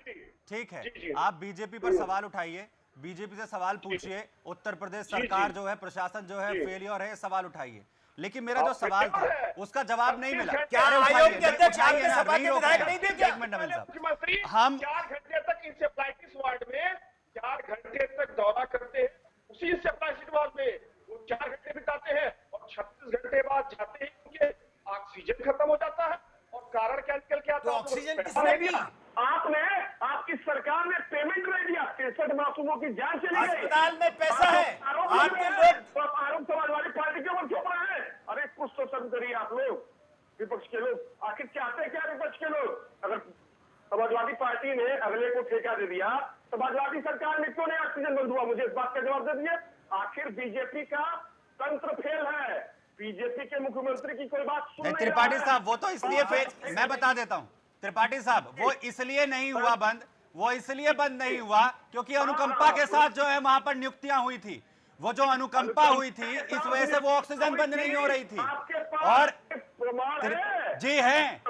ठीक है, जी। आप बीजेपी पर सवाल उठाइए, बीजेपी से सवाल पूछिए, उत्तर प्रदेश सरकार जो है, प्रशासन जो है फेलियर है, सवाल उठाइए। लेकिन मेरा जो सवाल था उसका जवाब नहीं मिला। क्या आयोग के अध्यक्ष आपके सपा के विधायक नहीं थे क्या? एक मिनट नवीन साहब, मुख्यमंत्री हम 4 घंटे तक इंसेफ्लाइटिस वार्ड में 4 घंटे तक दौरा करते हैं, उसी इंसेफ्लाइटिस वार्ड में वो 4 घंटे बिताते हैं और 36 घंटे बाद जाते ही उनके ऑक्सीजन खत्म हो जाता है। और कारण क्या निकल के आता तो है? ऑक्सीजन किसने दिया? आपने, आपकी सरकार ने पेमेंट नहीं दिया, 63 मासूमों की जान चली गई। अस्पताल में पैसा है, आपके लोग आरोप समाजवादी पार्टी के ऊपर क्यों रहे हैं? अरे कुछ तो शर्म करिए आप लोग, विपक्ष के लोग। आखिर चाहते क्या विपक्ष के लोग? अगर समाजवादी पार्टी ने अगले को ठेका दे दिया, समाजवादी सरकार में क्यों नहीं ऑक्सीजन बंद हुआ? मुझे इस बात का जवाब दे दीजिए। आखिर बीजेपी का तंत्र फेल है, बीजेपी के मुख्यमंत्री की कोई बात सुन नहीं त्रिपाठी रहा है। साहब, वो तो इसलिए मैं बता देता हूं त्रिपाठी साहब, वो इसलिए नहीं हुआ बंद, वो इसलिए बंद नहीं हुआ क्योंकि अनुकंपा के साथ जो है वहां पर नियुक्तियां हुई थी। वो जो अनुकंपा हुई थी इस वजह से वो ऑक्सीजन बंद नहीं हो रही थी। और जी हैं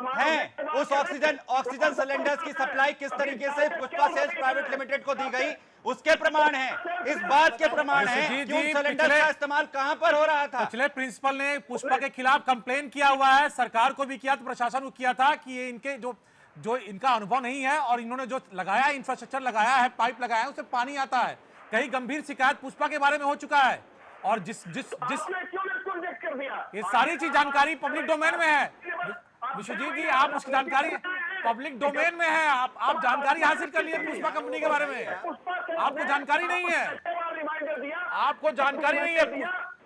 उस ऑक्सीजन सिलेंडर्स की सप्लाई किस तरीके से पुष्पा सेल्स प्राइवेट लिमिटेड को दी गई उसके प्रमाण है, इस बात के प्रमाण है कि उन सिलेंडर का इस्तेमाल कहां पर हो रहा था। पिछले प्रिंसिपल ने पुष्पा के खिलाफ कंप्लेन किया हुआ है, सरकार को भी किया, तो प्रशासन को किया था कि ये इनके जो इनका अनुभव नहीं है और इन्होंने जो लगाया इंफ्रास्ट्रक्चर लगाया है, पाइप लगाया है, उससे पानी आता है। कई गंभीर शिकायत पुष्पा के बारे में हो चुका है और जिस ये सारी चीज जानकारी पब्लिक डोमेन में है। विश्वजीत जी, आप उसकी जानकारी पब्लिक डोमेन में है, आप जानकारी हासिल कर लिए पुष्पा कंपनी के बारे में। आपको जानकारी नहीं है, आपको जानकारी नहीं है।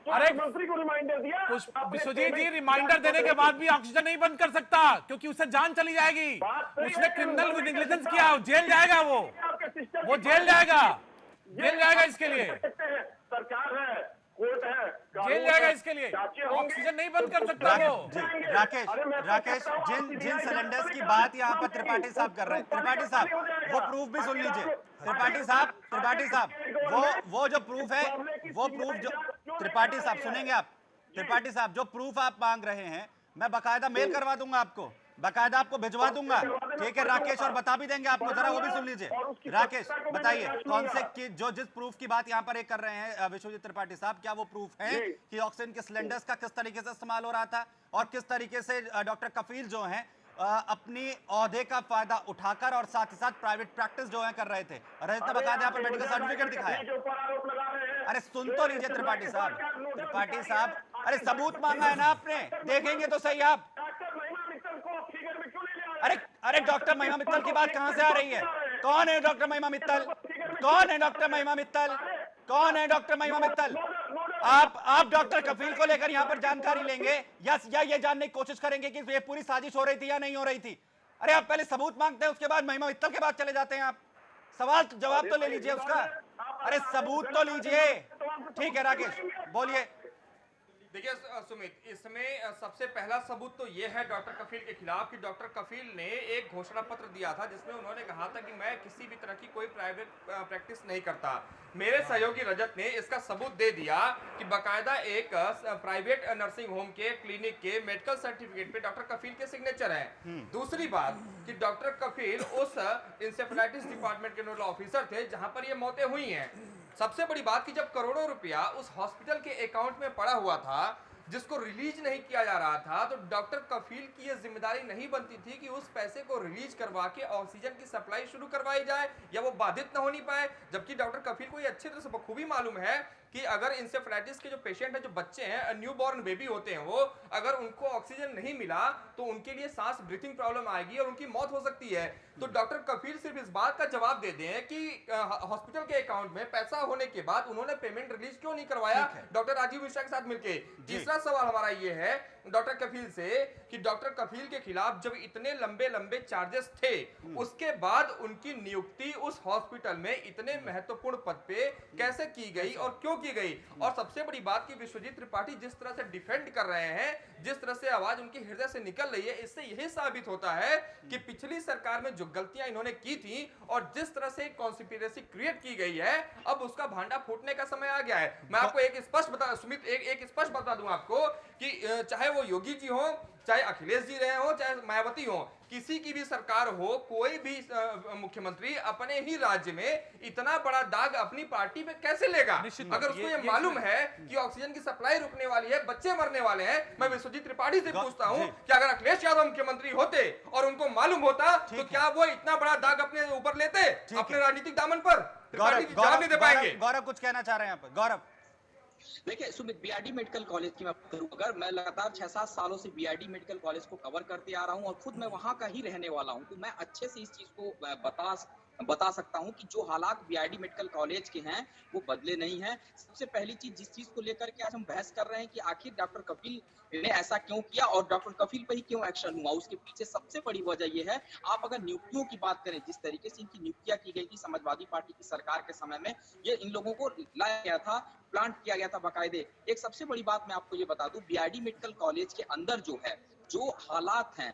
अरे मंत्री को रिमाइंडर दिया। विश्वजीत जी, रिमाइंडर देने के बाद भी ऑक्सीजन नहीं बंद कर सकता क्योंकि उससे जान चली जाएगी। उसने क्रिमिनल नेग्लिजेंस किया, जेल जाएगा, वो जेल जाएगा इसके लिए, सरकार है, कोर्ट है, जेल जाएगा इसके लिए। ऑक्सीजन नहीं बंद कर सकता वो। राकेश, जिन सिलेंडर्स की बात यहाँ पर त्रिपाठी साहब कर रहे हैं, त्रिपाठी साहब वो प्रूफ भी सुन लीजिए। त्रिपाठी साहब वो जो प्रूफ है, वो प्रूफ जो त्रिपाठी साहब सुनेंगे आप, त्रिपाठी साहब जो प्रूफ आप मांग रहे हैं मैं बकायदा मेल करवा दूंगा आपको, बकायदा आपको भिजवा दूंगा, ठीक है राकेश, और बता भी देंगे आपको, जरा वो भी सुन लीजिए। राकेश बताइए कौन से की जो जिस प्रूफ की बात यहाँ पर एक कर रहे हैं विश्वजीत त्रिपाठी साहब, क्या वो प्रूफ है कि ऑक्सीजन के सिलेंडर्स का किस तरीके से इस्तेमाल हो रहा था और किस तरीके से डॉक्टर कफील जो हैं अपनी ओहदे का फायदा उठाकर और साथ ही साथ प्राइवेट प्रैक्टिस जो है कर रहे थे। रजत बकायदा यहाँ पर मेडिकल सर्टिफिकेट दिखाया। अरे सुन तो लीजिए त्रिपाठी साहब, अरे सबूत मांगा है ना आपने, देखेंगे तो सही आप। अरे डॉक्टर महिमा मित्तल की बात कहां से आ रही है? कौन है डॉक्टर महिमा मित्तल? कौन है डॉक्टर महिमा मित्तल? कौन है डॉक्टर महिमा मित्तल? आप डॉक्टर कफील को लेकर यहां पर जानकारी लेंगे या ये जानने की कोशिश करेंगे कि ये पूरी साजिश हो रही थी या नहीं हो रही थी? अरे आप पहले सबूत मांगते हैं, उसके बाद महिमा मित्तल के बाद चले जाते हैं आप। सवाल जवाब तो ले लीजिए उसका, अरे सबूत तो लीजिए। ठीक है राकेश बोलिए। देखिए सुमित, इसमें सबसे पहला सबूत तो यह है डॉक्टर कफील के खिलाफ कि डॉक्टर कफील ने एक घोषणा पत्र दिया था जिसमें उन्होंने कहा था कि मैं किसी भी तरह की कोई प्राइवेट प्रैक्टिस नहीं करता। मेरे सहयोगी रजत ने इसका सबूत दे दिया कि बकायदा एक प्राइवेट नर्सिंग होम के क्लिनिक के मेडिकल सर्टिफिकेट पे डॉक्टर कफील के सिग्नेचर है। दूसरी बात कि डॉक्टर कफील उस इंसेफेलाइटिस डिपार्टमेंट के नोडल ऑफिसर थे जहां पर ये मौतें हुई हैं। सबसे बड़ी बात कि जब करोड़ों रुपया उस हॉस्पिटल के अकाउंट में पड़ा हुआ था, जिसको रिलीज नहीं किया जा रहा था, तो डॉक्टर कफील की यह जिम्मेदारी नहीं बनती थी कि उस पैसे को रिलीज करवा के ऑक्सीजन की सप्लाई शुरू करवाई जाए या वो बाधित न होनी पाए? जबकि डॉक्टर कफील को ये अच्छी तरह से बखूबी मालूम है कि अगर इंसेफेलाइटिस के जो पेशेंट है, जो बच्चे हैं, न्यू बॉर्न बेबी होते हैं, वो अगर उनको ऑक्सीजन नहीं मिला तो उनके लिए सांस ब्रीथिंग प्रॉब्लम आएगी और उनकी मौत हो सकती है। तो डॉक्टर कफील सिर्फ इस बात का जवाब दे दें कि हॉस्पिटल के अकाउंट में पैसा होने के बाद उन्होंने पेमेंट रिलीज क्यों नहीं करवाया डॉक्टर राजीव मिश्रा के साथ मिलकर। तीसरा सवाल हमारा ये है डॉक्टर कफील से कि डॉक्टर कफील के खिलाफ जब इतने लंबे लंबे चार्जेस थे, उसके बाद उनकी नियुक्ति उस हॉस्पिटल में इतने महत्वपूर्ण पद पे कैसे की गई और क्यों की गई? और सबसे बड़ी बात कि विश्वजीत त्रिपाठी जिस तरह से डिफेंड कर रहे हैं, जिस तरह से आवाज उनके हृदय से निकल रही है, इससे यही साबित होता है कि पिछली सरकार में जो गलतियां इन्होंने की थी और जिस तरह से कॉन्स्पिरेसी क्रिएट की गई है, अब उसका भांडा फूटने का समय आ गया है। मैं आपको एक स्पष्ट बता दूं आपको कि चाहे वो योगी जी हो, चाहे अखिलेश जी रहे हो, चाहे मायावती हो, किसी की भी सरकार हो, कोई भी मुख्यमंत्री अपने ही राज्य में इतना बड़ा दाग अपनी पार्टी पे कैसे लेगा? अगर उसको ये मालूम है कि ऑक्सीजन की सप्लाई रुकने वाली है, बच्चे मरने वाले हैं। मैं विश्वजीत त्रिपाठी से पूछता हूं कि अगर अखिलेश यादव मुख्यमंत्री होते और उनको मालूम होता तो क्या वो इतना बड़ा दाग अपने ऊपर लेते, अपने राजनीतिक दामन पर? त्रिपाठी जी जवाब नहीं दे पाएंगे। गौरव कुछ कहना चाह रहे हैं यहाँ पर? गौरव, देखिए सुमित, बीआरडी मेडिकल कॉलेज की मैं बात करूं, अगर मैं लगातार 6-7 सालों से बीआरडी मेडिकल कॉलेज को कवर करते आ रहा हूं और खुद मैं वहां का ही रहने वाला हूं, तो मैं अच्छे से इस चीज को बता सकता हूं कि जो हालात बीआरडी मेडिकल कॉलेज के हैं वो बदले नहीं हैं। सबसे पहली चीज, जिस चीज को लेकर के आज हम बहस कर रहे हैं कि आखिर डॉक्टर कफील ने ऐसा क्यों किया और डॉक्टर कफील पर ही क्यों एक्शन हुआ, उसके पीछे सबसे बड़ी वजह यह है, आप अगर नियुक्तियों की बात करें, जिस तरीके से इनकी नियुक्तियां की गई थी समाजवादी पार्टी की सरकार के समय में, ये इन लोगों को लाया गया था, प्लांट किया गया था बाकायदे। एक सबसे बड़ी बात मैं आपको ये बता दूं, बीआरडी मेडिकल कॉलेज के अंदर जो है, जो हालात हैं,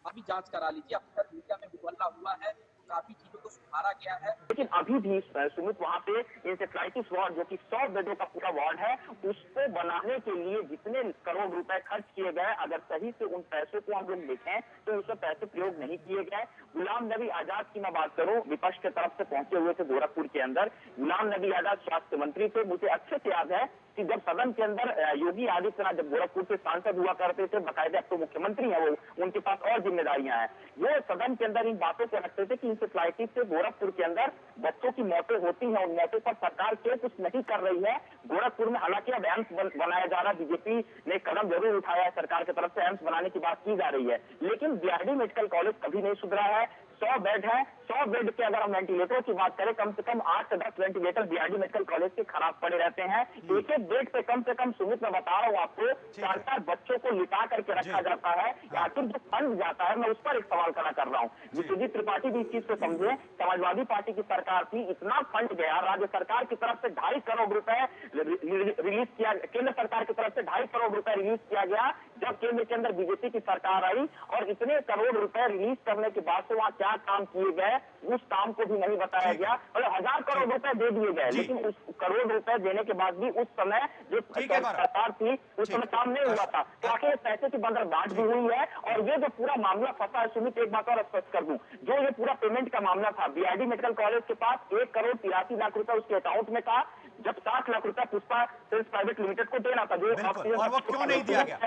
अभी जांच करा लीजिए, अब तक मीडिया में मुहल्ला हुआ है, काफी चीजों को सुधारा गया है, लेकिन अभी भी सुमित वहाँ पे इंसेफ्लाइटिस वार्ड जो कि 100 बेडों का पूरा वार्ड है, उसको बनाने के लिए जितने करोड़ रुपए खर्च किए गए, अगर सही से उन पैसों को हम लोग देखें तो उसमें पैसे प्रयोग नहीं किए गए। गुलाम नबी आजाद की मैं बात करूं, विपक्ष की तरफ से पहुंचे हुए थे गोरखपुर के अंदर। गुलाम नबी आजाद स्वास्थ्य मंत्री थे। मुझे अच्छे से याद है कि जब सदन के अंदर योगी आदित्यनाथ जब गोरखपुर के सांसद हुआ करते थे, बाकायदा अब तो मुख्यमंत्री है वो, उनके पास और जिम्मेदारियां हैं, वो सदन के अंदर इन बातों को रखते थे कि इंसेफ्लाइटिस से गोरखपुर के अंदर बच्चों की मौतें होती हैं और मौतों पर सरकार क्यों कुछ नहीं कर रही है। गोरखपुर में हालांकि अब एम्स बनाया जा रहा है, बीजेपी ने कदम जरूर उठाया है, सरकार की तरफ से एम्स बनाने की बात की जा रही है, लेकिन बीआरडी मेडिकल कॉलेज कभी नहीं सुधरा है। 100 बेड है, 100 बेड के अगर हम वेंटिलेटरों की बात करें, कम से कम 8 से 10 वेंटिलेटर बीआरडी मेडिकल कॉलेज के खराब पड़े रहते हैं। एक एक बेड पे कम से कम, सुमित मैं बता रहा हूँ आपको, 4-4 बच्चों को लिटा करके रखा जाता है। आखिर जो फंड जाता है, मैं उस पर एक सवाल खड़ा कर रहा हूँ। विश्वजीत त्रिपाठी भी इस चीज को समझे, समाजवादी पार्टी की सरकार थी, इतना फंड गया, राज्य सरकार की तरफ से 2.5 करोड़ रुपए रिलीज किया, केंद्र सरकार की तरफ से 2.5 करोड़ रुपए रिलीज किया गया जब केंद्र के अंदर बीजेपी की सरकार आई, और इतने करोड़ रुपए रिलीज करने के बाद से वहां क्या काम किए गए उस काम को भी नहीं बताया गया। मतलब 1000 करोड़ रुपए दे दिए गए, लेकिन उस करोड़ रुपए देने के बाद भी उस समय जो सरकार थी उस समय काम नहीं हुआ था। तो आखिर पैसे की बंदरगांठ भी हुई है। और ये जो पूरा मामला फंसा है, सुमित एक बात और स्पष्ट कर दूं, जो ये पूरा पेमेंट का मामला था, बीआरडी मेडिकल कॉलेज के पास 1 करोड़ 83 लाख रुपए उसके अकाउंट में था, जब 60 लाख रुपए पुष्पा सेल्स प्राइवेट लिमिटेड को देना था, जो और वो क्यों नहीं दिया गया?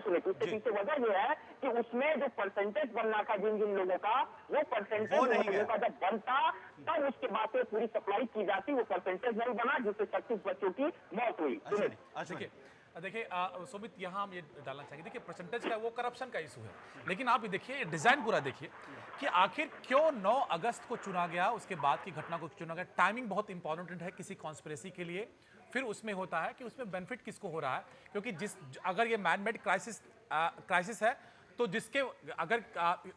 उसके पीछे वजह यह है कि उसमें जो परसेंटेज बनना था जिन जिन लोगों का, वो परसेंटेज लोगों का जब बनता तब उसके बाद से पूरी सप्लाई की जाती, वो परसेंटेज नहीं बना, जिससे 36 बच्चों की मौत हुई। देखिए सुमित, यहाँ हम ये डालना चाहिए, देखिए परसेंटेज का वो करप्शन का इशू है, लेकिन आप ये देखिए डिजाइन पूरा देखिए कि आखिर क्यों 9 अगस्त को चुना गया, उसके बाद की घटना को चुना गया। टाइमिंग बहुत इंपॉर्टेंट है किसी कॉन्स्पिरेसी के लिए। फिर उसमें होता है कि उसमें बेनिफिट किसको हो रहा है, क्योंकि अगर ये मैन मेड क्राइसिस है तो जिसके अगर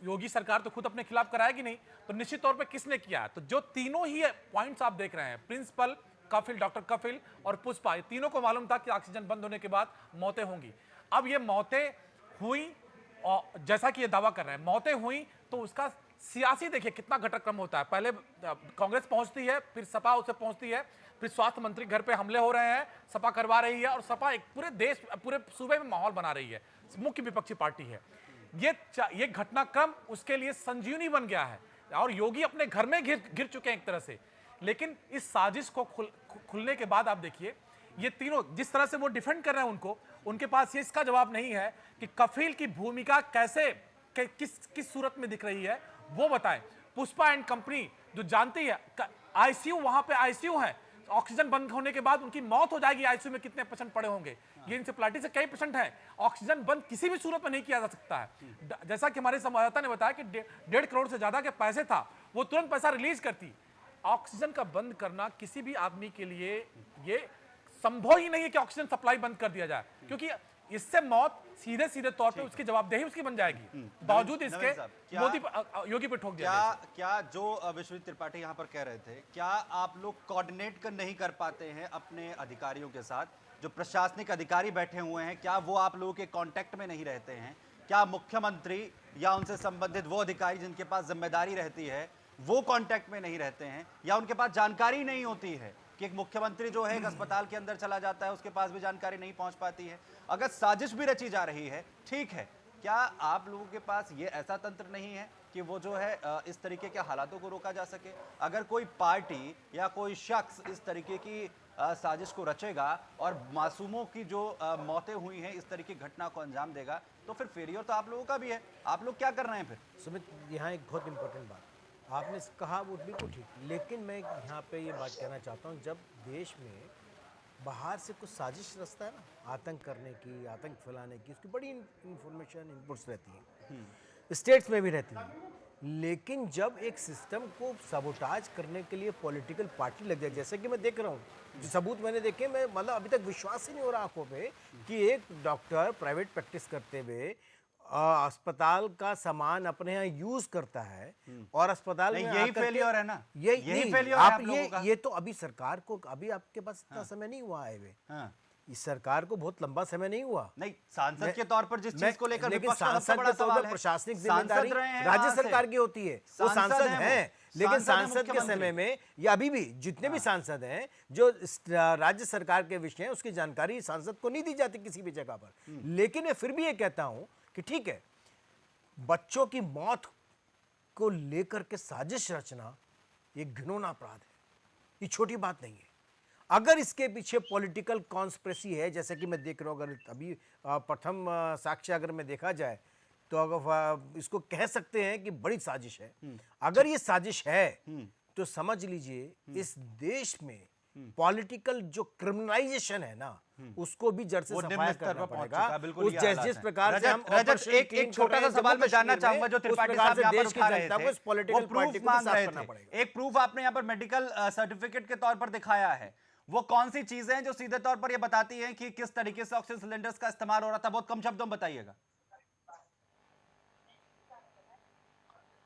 योगी सरकार तो खुद अपने खिलाफ कराएगी नहीं, तो निश्चित तौर पे किसने किया है। तो जो तीनों ही पॉइंट्स आप देख रहे हैं, प्रिंसिपल, कफिल, डॉक्टर कफिल और पुष्पा, ये तीनों को मालूम था कि ऑक्सीजन बंद होने के बाद मौतें होंगी। अब ये मौतें हुई और जैसा कि ये दावा कर रहे हैं मौतें हुई, तो उसका सियासी देखिए कितना घटनाक्रम होता है। पहले कांग्रेस पहुंचती है, फिर सपा उसे पहुंचती है, फिर स्वास्थ्य मंत्री घर पे हमले हो रहे हैं, सपा करवा रही है, और सपा एक पूरे देश, पूरे सूबे में माहौल बना रही है, मुख्य विपक्षी पार्टी है। ये घटनाक्रम उसके लिए संजीवनी बन गया है और योगी अपने घर में घिर चुके हैं एक तरह से। लेकिन इस साजिश को खुलने के बाद आप देखिए, ये तीनों जिस तरह से वो डिफेंड कर रहे हैं उनको, उनके पास ये इसका जवाब नहीं है कि कफील की भूमिका कैसे किस सूरत में दिख रही है वो बताएं। पुष्पा एंड कंपनी जो जानती है, आईसीयू, वहां पे आईसीयू है, ऑक्सीजन बंद होने के बाद उनकी मौत हो जाएगी, आईसीयू में कितने पेशेंट पड़े होंगे, ये इंसेफ्लाइटिस से कई पेशेंट हैं। ऑक्सीजन बंद किसी भी सूरत में नहीं किया जा सकता है। जैसा कि हमारे संवाददाता ने बताया कि 1.5 करोड़ से ज्यादा के पैसे था, वो तुरंत पैसा रिलीज करती। ऑक्सीजन का बंद करना किसी भी आदमी के लिए ये संभव ही नहीं है कि ऑक्सीजन सप्लाई बंद कर दिया जाए, क्योंकि इससे मौत सीधे सीधे तौर पे उसकी जवाबदेही उसकी बन जाएगी। बावजूद इसके मोदी योगी पे ठोक दिया। क्या जो विश्वजीत त्रिपाठी यहाँ पर कह रहे थे, क्या आप लोग कोऑर्डिनेट कर नहीं कर पाते हैं अपने अधिकारियों के साथ? जो प्रशासनिक अधिकारी बैठे हुए हैं, क्या वो आप लोगों के कांटेक्ट में नहीं रहते हैं? क्या मुख्यमंत्री या उनसे संबंधित वो अधिकारी जिनके पास जिम्मेदारी रहती है वो कांटेक्ट में नहीं रहते हैं, या उनके पास जानकारी नहीं होती है कि एक मुख्यमंत्री जो है एक अस्पताल के अंदर चला जाता है, उसके पास भी जानकारी नहीं पहुंच पाती है? अगर साजिश भी रची जा रही है, ठीक है, क्या आप लोगों के पास ये ऐसा तंत्र नहीं है कि वो जो है इस तरीके के हालातों को रोका जा सके? अगर कोई पार्टी या कोई शख्स इस तरीके की साजिश को रचेगा और मासूमों की जो मौतें हुई हैं इस तरीके की घटना को अंजाम देगा, तो फिर फेलियर तो आप लोगों का भी है। आप लोग क्या कर रहे हैं फिर? सुमित, यहाँ एक बहुत इंपॉर्टेंट बात आपने कहा, वो बिल्कुल ठीक, लेकिन मैं यहाँ पे ये बात कहना चाहता हूँ, जब देश में बाहर से कुछ साजिश रचता है ना, आतंक करने की, आतंक फैलाने की, उसकी बड़ी इंफॉर्मेशन इनपुट्स रहती हैं, स्टेट्स में भी रहती हैं, लेकिन जब एक सिस्टम को सबोटाज करने के लिए पॉलिटिकल पार्टी लग जाए, जैसे कि मैं देख रहा हूँ, जो सबूत मैंने देखे, मैं मतलब अभी तक विश्वास ही नहीं हो रहा आंखों पे कि एक डॉक्टर प्राइवेट प्रैक्टिस करते हुए अस्पताल का सामान अपने यहाँ यूज करता है और अस्पताल में यही फेलियर है ना, यही फेलियर आप लोगों का। ये तो अभी सरकार को, अभी आपके पास इतना समय नहीं हुआ है, इस सरकार को बहुत लंबा समय नहीं हुआ। नहीं, सांसद के तौर पर जिस चीज को लेकर लेकिन सांसद के तौर पर प्रशासनिक जिम्मेदारी राज्य सरकार की होती है, वो सांसद हैं, लेकिन सांसद के समय में या अभी भी जितने भी सांसद हैं जो राज्य सरकार के विषय हैं उसकी जानकारी सांसद को नहीं दी जाती किसी भी जगह पर। लेकिन मैं फिर भी ये कहता हूं कि ठीक है, बच्चों की मौत को लेकर के साजिश रचना एक घिनौना अपराध है, ये छोटी बात नहीं है। अगर इसके पीछे पॉलिटिकल कॉन्स्पिरेसी है, जैसे कि मैं देख रहा हूं, अगर अभी प्रथम साक्ष्य अगर मैं देखा जाए तो अगर इसको कह सकते हैं कि बड़ी साजिश है। अगर ये साजिश है तो समझ लीजिए इस देश में पॉलिटिकल जो क्रिमिनलाइजेशन है ना, उसको भी जड़ से सफाया करना पड़ेगा। उस जिस प्रकार से हम एक छोटा सा सवाल मैं जानना चाहूंगा जो त्रिपाठी साहब यहाँ पर उठा रहे थे, वो प्रूफ मांग रहे थे। एक प्रूफ आपने यहाँ पर मेडिकल सर्टिफिकेट के तौर पर दिखाया है, वो कौन सी चीजें हैं जो सीधे तौर पर ये बताती हैं कि किस तरीके से ऑक्सीजन सिलेंडर्स का इस्तेमाल हो रहा था? बहुत कम शब्दों में बताइएगा।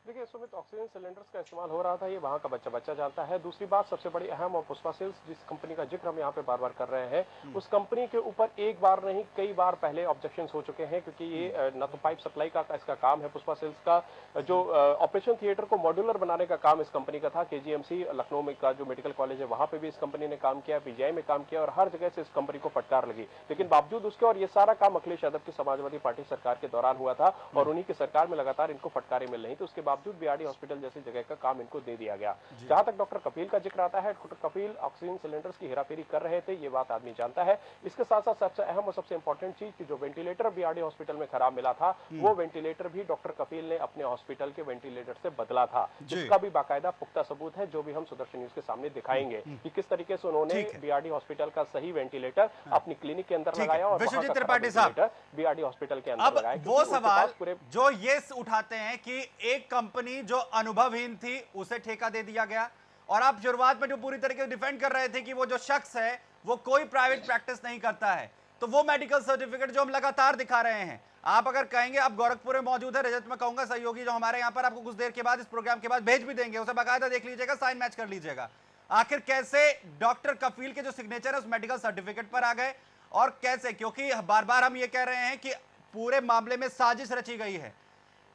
देखिए सुमित, ऑक्सीजन सिलेंडर्स का इस्तेमाल हो रहा था, ये वहाँ का बच्चा बच्चा जानता है। दूसरी बात सबसे बड़ी अहम, और पुष्पा सेल्स जिस कंपनी का जिक्र हम यहाँ पे बार बार कर रहे हैं, उस कंपनी के ऊपर एक बार नहीं कई बार पहले ऑब्जेक्शंस हो चुके हैं, क्योंकि ये न तो पाइप सप्लाई का इसका काम है, पुष्पा सेल्स का जो ऑपरेशन थिएटर को मॉड्यूलर बनाने का काम इस कंपनी का था। केजीएमसी लखनऊ में का जो मेडिकल कॉलेज है वहाँ पे भी इस कंपनी ने काम किया, पीजीआई में काम किया, और हर जगह से इस कंपनी को फटकार लगी। लेकिन बावजूद उसके, और ये सारा काम अखिलेश यादव की समाजवादी पार्टी सरकार के दौरान हुआ था, और उन्हीं की सरकार में लगातार इनको फटकारें मिल रही थी, उसके बावजूद बीआरडी हॉस्पिटल जैसी जगह का काम इनको दे दिया गया। जहां तक डॉक्टर कफील का जिक्र आता है, डॉक्टर कफील ऑक्सीजन सिलेंडर्स की हेराफेरी कर रहे थे, ये बात आदमी जानता है। इसके साथ साथ सबसे अहम और सबसे इंपॉर्टेंट चीज कि जो वेंटिलेटर बीआरडी हॉस्पिटल में खराब मिला था, वो वेंटिलेटर भी डॉक्टर कफील ने अपने हॉस्पिटल के वेंटिलेटर से बदला था, जिसका भी बाकायदा पुख्ता सबूत है, जो भी हम सुदर्शन न्यूज के सामने दिखाएंगे कि किस तरीके से उन्होंने बीआरडी हॉस्पिटल का सही वेंटिलेटर अपनी क्लिनिक के अंदर लगाया और विश्वजीत त्रिपाठी साहब बीआरडी हॉस्पिटल के अंदर लगाया। वो सवाल जो ये उठाते हैं कि एक कंपनी जो अनुभवहीन थी उसे ठेका दे दिया गया, और आप शुरुआत में जो पूरी तरीके से डिफेंड कर रहे थे कि वो जो शख्स है वो कोई प्राइवेट प्रैक्टिस नहीं करता है, तो वो मेडिकल सर्टिफिकेट जो हम लगातार दिखा रहे हैं, आप अगर कहेंगे, आप गोरखपुर में मौजूद है, रजत मैं कहूंगा सहयोगी जो हमारे यहां पर आपको कुछ देर के बाद इस प्रोग्राम के बाद भेज भी देंगे, उसे बाकायदा देख लीजिएगा, साइन मैच कर लीजिएगा। आखिर कैसे डॉक्टर कफील के जो सिग्नेचर है उस मेडिकल सर्टिफिकेट पर आ गए, और कैसे, क्योंकि बार बार हम ये कह रहे हैं कि पूरे मामले में साजिश रची गई है।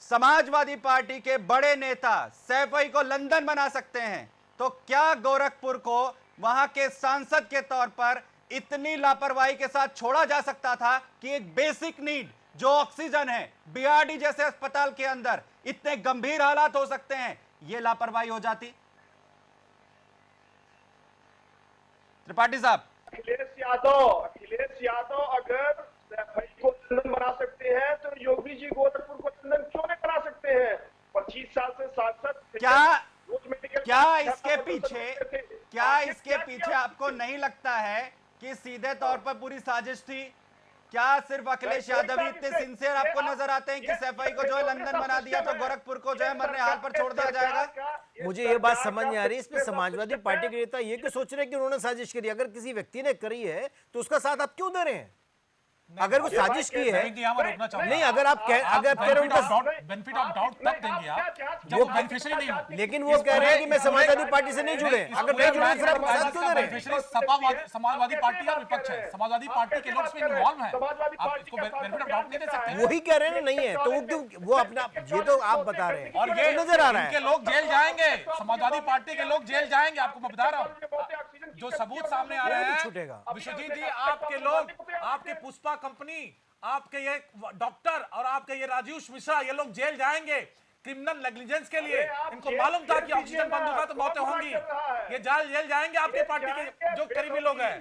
समाजवादी पार्टी के बड़े नेता सैफई को लंदन बना सकते हैं, तो क्या गोरखपुर को वहां के सांसद के तौर पर इतनी लापरवाही के साथ छोड़ा जा सकता था कि एक बेसिक नीड जो ऑक्सीजन है, बीआरडी जैसे अस्पताल के अंदर इतने गंभीर हालात हो सकते हैं, यह लापरवाही हो जाती? त्रिपाठी साहब, अखिलेश अखिलेश यादव अगर सैफई को लंदन बना सकते हैं तो योगी जी गोरखपुर को लंदन क्यों नहीं बना सकते हैं? 25 साल से सांसद क्या इसके पीछे आपको नहीं लगता है कि सीधे तौर पर पूरी साजिश थी? क्या सिर्फ अखिलेश यादव ही इतने सिंसियर आपको नजर आते हैं कि सैफई को जो है लंदन बना दिया तो गोरखपुर को जो है मरने हाल पर छोड़ दिया जाएगा? मुझे ये बात समझ नहीं आ रही, इसमें समाजवादी पार्टी के नेता ये क्यों सोच रहे हैं कि उन्होंने साजिश करी? अगर किसी व्यक्ति ने करी है तो उसका साथ आप क्यों दे रहे हैं? अगर वो साजिश की है नहीं, अगर आप बेनिफिट ऑफ डाउट तब देंगे आप जब वो बेनिफिशियरी नहीं हो। लेकिन वो कह रहे हैं कि मैं समाजवादी पार्टी से नहीं जुड़े। अगर नहीं जुड़े फिर आप साथ क्यों दे रहे हैं? समाजवादी पार्टी और विपक्ष है, समाजवादी पार्टी के लोग इसमें इन्वॉल्व हैं, आप इसको बेनिफिट ऑफ डाउट नहीं दे सकते। वही कह रहे हैं ना, नहीं है तो वो क्यों वो अपना, ये तो आप बता रहे हैं और ये नजर आ रहा है इनके लोग जेल जाएंगे, समाजवादी पार्टी के लोग जेल जाएंगे, आपको मैं बता रहा हूँ। जो सबूत सामने आ रहे हैं छूटेगा। विश्वजीत जी, आपके लोग, आपके पुष्पा कंपनी, आपके ये डॉक्टर और आपके ये राजेश मिश्रा, ये लोग जेल जाएंगे क्रिमिनल नेग्लिजेंस के लिए। इनको मालूम था कि ऑक्सीजन बंद होगा तो मौतें होंगी, ये जेल जाएंगे आपके पार्टी के जो करीबी लोग हैं।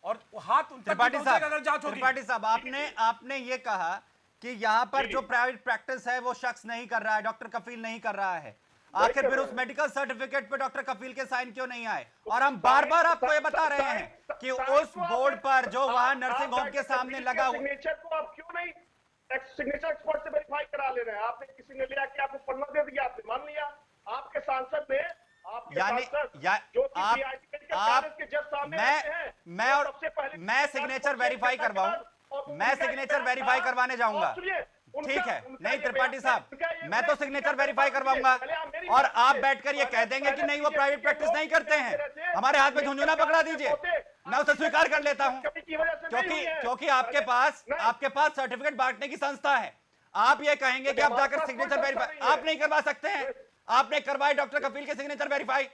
और हाथ त्रिपाठी साहब, आपने ये कहा कि यहाँ पर जो प्राइवेट प्रैक्टिस है वो शख्स नहीं कर रहा है, डॉक्टर कफील नहीं कर रहा है। आखिर फिर उस मेडिकल सर्टिफिकेट पे डॉक्टर कफील के साइन क्यों नहीं आए? और हम बार बार आपको ये बता रहे हैं कि उस बोर्ड पर जो वहां नर्सिंग होम के सामने लगा हुआ सिग्नेचर को आप क्यों नहीं सिग्नेचर एक्सपर्ट से वेरीफाई करा ले रहे हैं? आपने किसी ने लिया कि आपको पन्ना दे दिया, आपने मान लिया। आपके सांसद ने मैं सिग्नेचर वेरीफाई करवाऊं, मैं सिग्नेचर वेरीफाई करवाने जाऊंगा, ठीक है? नहीं त्रिपाठी साहब, मैं तो सिग्नेचर वेरीफाई करवाऊंगा और आप बैठकर ये कह देंगे कि नहीं वो प्राइवेट प्रैक्टिस नहीं करते हैं, हमारे हाथ में झुंझुना पकड़ा दीजिए, मैं उसे स्वीकार कर लेता हूं, क्योंकि आपके पास सर्टिफिकेट बांटने की संस्था है। आप ये कहेंगे कि आप जाकर सिग्नेचर वेरीफाई आप नहीं करवा सकते हैं। आपने करवाए डॉक्टर कफील के सिग्नेचर वेरीफाई,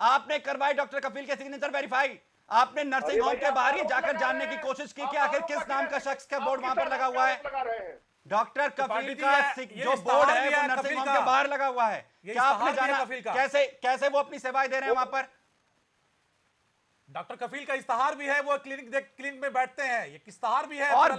आपने करवाए डॉक्टर कफील के सिग्नेचर वेरीफाई। आपने नर्सिंग होम के बाहर ही जाकर जानने की कोशिश की कि आखिर किस नाम का शख्स का बोर्ड वहां पर लगा हुआ है। डॉक्टर कफील का जो बोर्ड है वो नर्सिंग होम के बाहर लगा हुआ है। क्या आपने जाना कैसे वो अपनी सेवाएं दे रहे हैं वहां पर? डॉक्टर कफील का इस्तेहार भी है, वो क्लिनिक में बैठते हैं, ये इस्तेहार भी है। और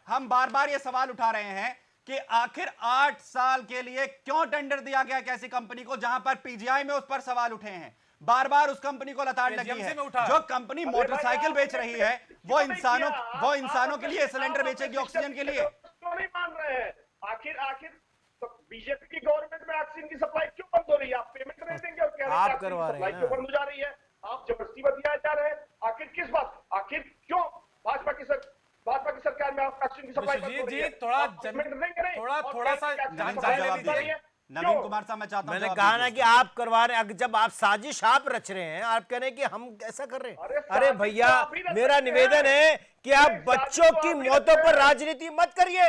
हम बार बार ये सवाल उठा रहे हैं कि आखिर 8 साल के लिए क्यों टेंडर दिया गया कैसी कंपनी को जहां पर पीजीआई में उस पर सवाल उठे हैं। बार बार उस कंपनी को लताड़ लगी है। जो कंपनी मोटरसाइकिल बेच रही है वो इंसानों के लिए सिलेंडर बेचेगी ऑक्सीजन के लिए। क्यों नहीं मान रहे हैं? आखिर तो बीजेपी की गवर्नमेंट में ऑक्सीजन की सप्लाई क्यों बंद हो रही है? आप पेमेंट नहीं देंगे और कह रहे हैं सप्लाई क्यों बंद हो जा रही है? आप जबरदस्ती बतियाए जा रहे हैं। आखिर किस बात, आखिर क्यों भाजपा की सरकार में ऑक्सीजन की सप्लाई बंद हो रही है? थोड़ा सा जवाब दीजिए नवीन कुमार साहब, मैं चाहता हूं। मैंने कहा ना कि आप करवा रहे हैं, जब आप साजिश आप रच रहे हैं, आप कह रहे हैं कि हम ऐसा कर रहे हैं। अरे भैया, मेरा निवेदन है कि आप बच्चों की मौतों पर राजनीति मत करिए।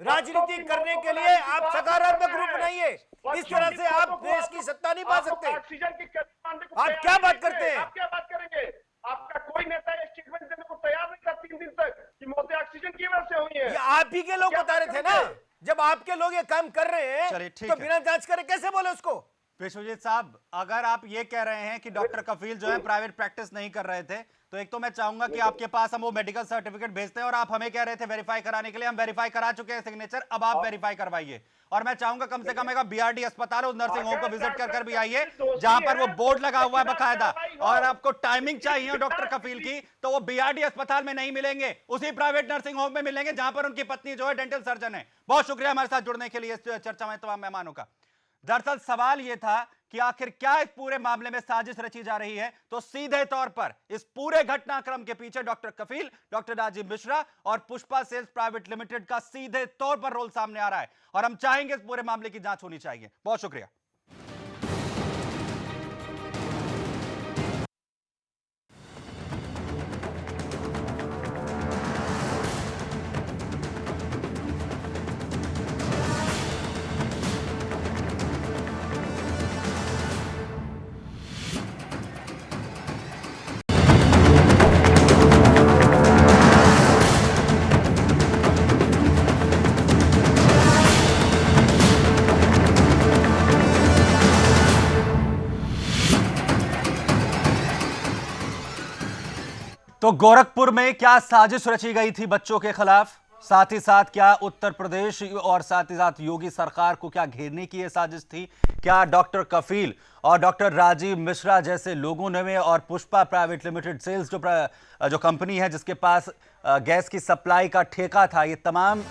राजनीति करने के लिए आप सकारात्मक रूप बनाइए। इस तरह से आप देश की सत्ता नहीं पा सकते। आप क्या बात करते हैं? आप क्या बात करेंगे? आपका कोई नेता स्टेटमेंट देने को तैयार नहीं था 3 दिन तक कि मौतें ऑक्सीजन की वजह से हुई है। आप ही के लोग बता रहे थे ना, जब आपके लोग ये काम कर रहे हैं तो बिना जांच करे कैसे बोले उसको? विश्वजीत साहब, अगर आप ये कह रहे हैं कि डॉक्टर कफील जो है प्राइवेट प्रैक्टिस नहीं कर रहे थे, तो एक तो मैं चाहूंगा कि आपके पास हम वो मेडिकल सर्टिफिकेट भेजते हैं और आप हमें कह रहे थे वेरीफाई कराने के लिए, हम वेरीफाई करा चुके हैं सिग्नेचर, अब आप वेरीफाई करवाइए। और मैं चाहूंगा कम से कम एक बीआरडी अस्पताल उस नर्सिंग होम को विजिट कर भी आइए जहां पर वो बोर्ड लगा हुआ है बकायदा। और आपको टाइमिंग चाहिए डॉक्टर कफील की, तो वो बीआरडी अस्पताल में नहीं मिलेंगे, उसी प्राइवेट नर्सिंग होम में मिलेंगे जहां पर उनकी पत्नी जो है डेंटल सर्जन है। बहुत शुक्रिया हमारे साथ जुड़ने के लिए इस चर्चा में तमाम मेहमानों का। दरअसल सवाल यह था कि आखिर क्या इस पूरे मामले में साजिश रची जा रही है, तो सीधे तौर पर इस पूरे घटनाक्रम के पीछे डॉक्टर कफील, डॉक्टर राजीव मिश्रा और पुष्पा सेल्स प्राइवेट लिमिटेड का सीधे तौर पर रोल सामने आ रहा है और हम चाहेंगे इस पूरे मामले की जांच होनी चाहिए। बहुत शुक्रिया। तो गोरखपुर में क्या साजिश रची गई थी बच्चों के खिलाफ, साथ ही साथ क्या उत्तर प्रदेश और साथ ही साथ योगी सरकार को क्या घेरने की यह साजिश थी? क्या डॉक्टर कफील और डॉक्टर राजीव मिश्रा जैसे लोगों ने और पुष्पा प्राइवेट लिमिटेड सेल्स जो कंपनी है जिसके पास गैस की सप्लाई का ठेका था, ये तमाम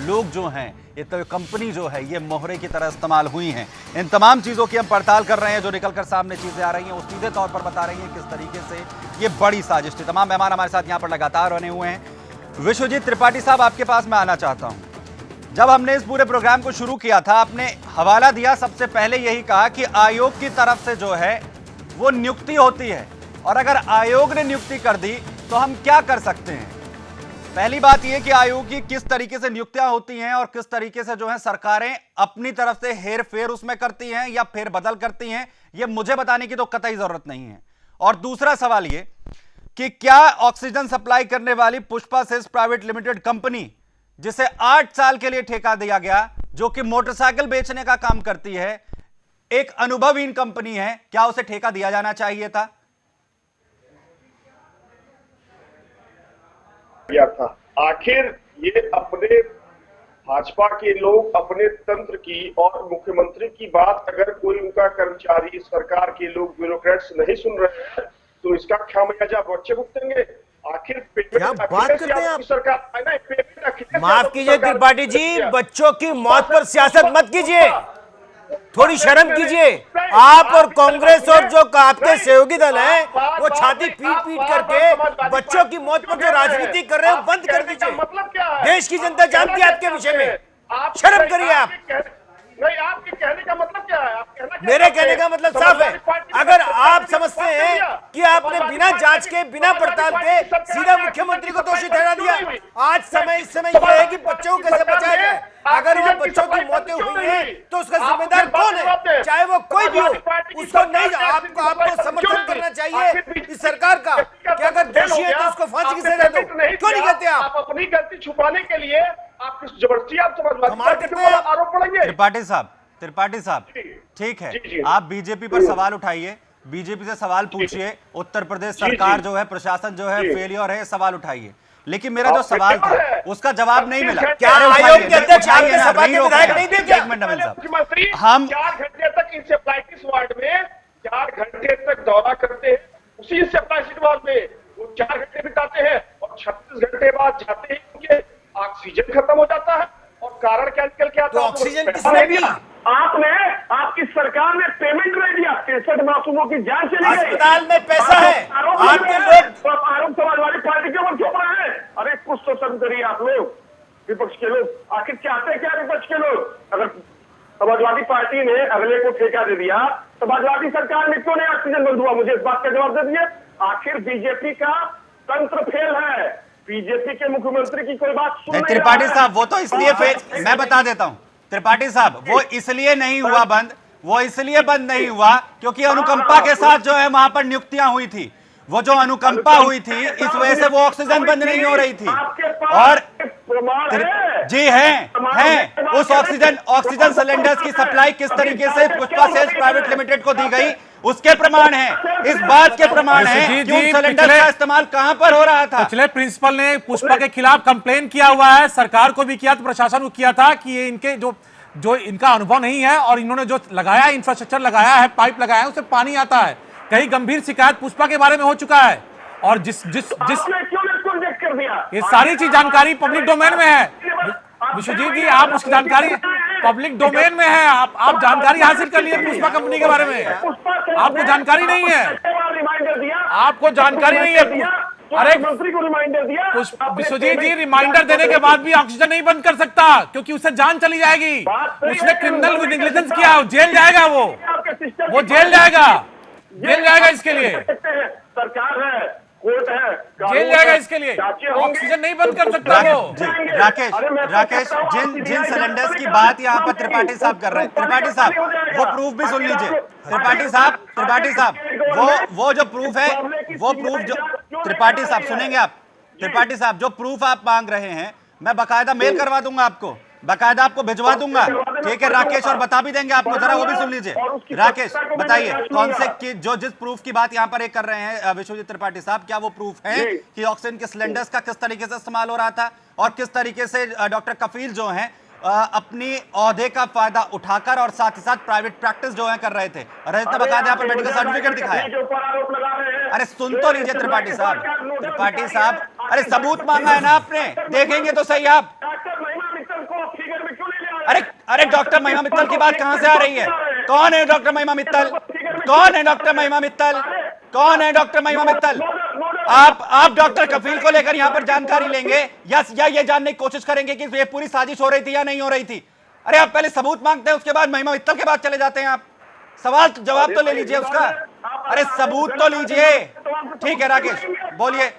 लोग जो हैं, ये तो कंपनी जो है ये मोहरे की तरह इस्तेमाल हुई हैं? इन तमाम चीज़ों की हम पड़ताल कर रहे हैं। जो निकलकर सामने चीज़ें आ रही हैं वो सीधे तौर पर बता रही हैं किस तरीके से ये बड़ी साजिश थी। तमाम मेहमान हमारे साथ यहाँ पर लगातार बने हुए हैं। विश्वजीत त्रिपाठी साहब, आपके पास मैं आना चाहता हूँ। जब हमने इस पूरे प्रोग्राम को शुरू किया था, आपने हवाला दिया, सबसे पहले यही कहा कि आयोग की तरफ से जो है वो नियुक्ति होती है और अगर आयोग ने नियुक्ति कर दी तो हम क्या कर सकते हैं। पहली बात यह कि आयोग की किस तरीके से नियुक्तियां होती हैं और किस तरीके से जो है सरकारें अपनी तरफ से हेर फेर उसमें करती हैं या फेर बदल करती हैं, यह मुझे बताने की तो कतई जरूरत नहीं है। और दूसरा सवाल यह कि क्या ऑक्सीजन सप्लाई करने वाली Pushpa sales private limited company, जिसे 8 साल के लिए ठेका दिया गया, जो कि मोटरसाइकिल बेचने का काम करती है, एक अनुभवहीन कंपनी है, क्या उसे ठेका दिया जाना चाहिए था? था आखिर ये अपने भाजपा के लोग अपने तंत्र की और मुख्यमंत्री की बात अगर कोई उनका कर्मचारी, सरकार के लोग, ब्यूरोक्रेट्स नहीं सुन रहे हैं तो इसका खामियाजा बच्चे भुगतेंगे। आखिर क्या बात करते हैं आप? सरकार माफ कीजिए त्रिपाठी जी, बच्चों की मौत पर सियासत मत कीजिए, थोड़ी शर्म कीजिए। आप और कांग्रेस और जो आपके सहयोगी दल हैं वो छाती पीट पीट करके बच्चों की मौत पर जो राजनीति कर रहे हो बंद कर दीजिए। मतलब क्या है? देश की जनता जानती है आपके विषय में, शर्म करिए आप। नहीं, आपके कहने का मतलब क्या है? आप कहना क्या मेरे कहने का मतलब साफ है, अगर आप समझते हैं कि आपने बिना जांच के, बिना पड़ताल के सीधा मुख्यमंत्री को दोषी ठहरा दिया, आज समय इस समय यह है कि बच्चों को कैसे बचाया जाए। अगर वो बच्चों की मौतें हुई हैं तो उसका जिम्मेदार कौन है, चाहे वो कोई भी हो, उसको नहीं, आपको समर्थन करना चाहिए इस सरकार का कि अगर दोषी है तो उसको फांसी की सजा दो। क्यों नहीं कहते आप? अपनी गलती छुपाने के लिए आप किस जबरदस्ती आप समझ आरोप पड़ेंगे। त्रिपाठी साहब ठीक है, आप बीजेपी पर सवाल उठाइए, बीजेपी से सवाल पूछिए, उत्तर प्रदेश सरकार जो है, प्रशासन जो है फेलियर है, सवाल उठाइए। लेकिन मेरा जो सवाल था उसका जवाब नहीं मिला। क्या आयोग के अध्यक्ष आपके सभा के विधायक नहीं थे क्या? मुख्यमंत्री हम 4 घंटे तक इंसेफ्लाइटिस वार्ड में 4 घंटे तक दौरा करते हैं, उसी इंसेफ्लाइटिस वार्ड में वो 4 घंटे बिताते हैं और 36 घंटे बाद जाते हैं, उनके ऑक्सीजन खत्म हो जाता है। और कारण क्या निकल के आता तो है? ऑक्सीजन किसने दी? आपने, आपकी सरकार ने पेमेंट नहीं दिया, 63 मासूमों की जान चली गई। अस्पताल में पैसा है, आपके लोग आरोप समाजवादी पार्टी के ऊपर क्यों पड़ा है? अरे कुछ तो शर्म करिए आप लोग, विपक्ष के लोग। आखिर चाहते क्या विपक्ष के लोग? अगर समाजवादी पार्टी ने अगले को ठेका दे दिया, समाजवादी सरकार में क्यों नहीं ऑक्सीजन बंद हुआ? मुझे इस बात का जवाब दे दिए। आखिर बीजेपी का तंत्र फेल है, बीजेपी के मुख्यमंत्री की कोई बात सुन नहीं रहा है। त्रिपाठी साहब, वो तो इसलिए फेल, मैं बता देता हूं त्रिपाठी साहब, वो इसलिए नहीं हुआ बंद, वो इसलिए बंद नहीं हुआ क्योंकि अनुकंपा के साथ जो है वहां पर नियुक्तियां हुई थी। वो जो अनुकंपा हुई थी इस वजह से वो ऑक्सीजन बंद नहीं हो रही थी। और जी हैं उस ऑक्सीजन सिलेंडर्स की सप्लाई किस तरीके से पुष्पा सेल्स प्राइवेट लिमिटेड को दी गई, उसके प्रमाण हैं, इस बात के प्रमाण हैं कि उन सिलेंडर का इस्तेमाल कहां पर हो रहा था। पिछले प्रिंसिपल ने पुष्पा के खिलाफ कंप्लेन किया हुआ है, सरकार को भी किया, तो प्रशासन को किया था कि ये इनके जो इनका अनुभव नहीं है और इन्होंने जो लगाया, इंफ्रास्ट्रक्चर लगाया है, पाइप लगाया है, उससे पानी आता है। कई गंभीर शिकायत पुष्पा के बारे में हो चुका है और जिस ये सारी चीज जानकारी पब्लिक डोमेन में है। विश्वजीत जी, आप उसकी जानकारी पब्लिक डोमेन में है, आप जानकारी हासिल कर लिए पुष्पा कंपनी के बारे में। आपको जानकारी नहीं है, आपको जानकारी नहीं है। अरे मंत्री को रिमाइंडर दिया, विश्वजीत जी, रिमाइंडर देने के बाद भी ऑक्सीजन नहीं बंद कर सकता क्योंकि उससे जान चली जाएगी। उसने क्रिमिनल नेग्लिजेंस किया, जेल जाएगा, वो जेल जाएगा इसके लिए, सरकार है, कोर्ट है, जेल जाएगा इसके लिए। ऑक्सीजन नहीं बंद कर सकता वो। राकेश, जिन सिलेंडर्स की बात यहाँ पर त्रिपाठी साहब कर रहे हैं, त्रिपाठी साहब वो प्रूफ भी सुन लीजिए। त्रिपाठी साहब वो जो प्रूफ है, वो प्रूफ जो त्रिपाठी साहब सुनेंगे आप, त्रिपाठी साहब जो प्रूफ आप मांग रहे हैं मैं बाकायदा मेल करवा दूंगा आपको। बाकायदा आपको भिजवा दूंगा। ठीक है राकेश, और बता भी देंगे आपको, जरा वो भी सुन लीजिए। राकेश बताइए कौन से की जो जिस प्रूफ की बात यहाँ पर एक कर रहे हैं विश्वजीत त्रिपाठी साहब, क्या वो प्रूफ है कि ऑक्सीजन के सिलेंडर्स का किस तरीके से इस्तेमाल हो रहा था और किस तरीके से डॉक्टर कफील जो हैं अपनी ओहदे का फायदा उठाकर और साथ ही साथ प्राइवेट प्रैक्टिस जो है कर रहे थे। रजत ने बकायदा यहाँ पर मेडिकल सर्टिफिकेट दिखाया। अरे सुन तो लीजिए त्रिपाठी साहब, अरे सबूत मांगा है ना आपने, देखेंगे तो सही आप। अरे डॉक्टर महिमा मित्तल की बात कहां से आ रही है? कौन है डॉक्टर महिमा मित्तल? कौन है डॉक्टर महिमा मित्तल? कौन है डॉक्टर महिमा मित्तल? आप डॉक्टर कफील को लेकर यहां पर जानकारी लेंगे या ये जानने की कोशिश करेंगे कि ये पूरी साजिश हो रही थी या नहीं हो रही थी? अरे आप पहले सबूत मांगते हैं, उसके बाद महिमा मित्तल के बाद चले जाते हैं आप। सवाल जवाब तो ले लीजिए उसका, अरे सबूत तो लीजिए। ठीक है राकेश बोलिए।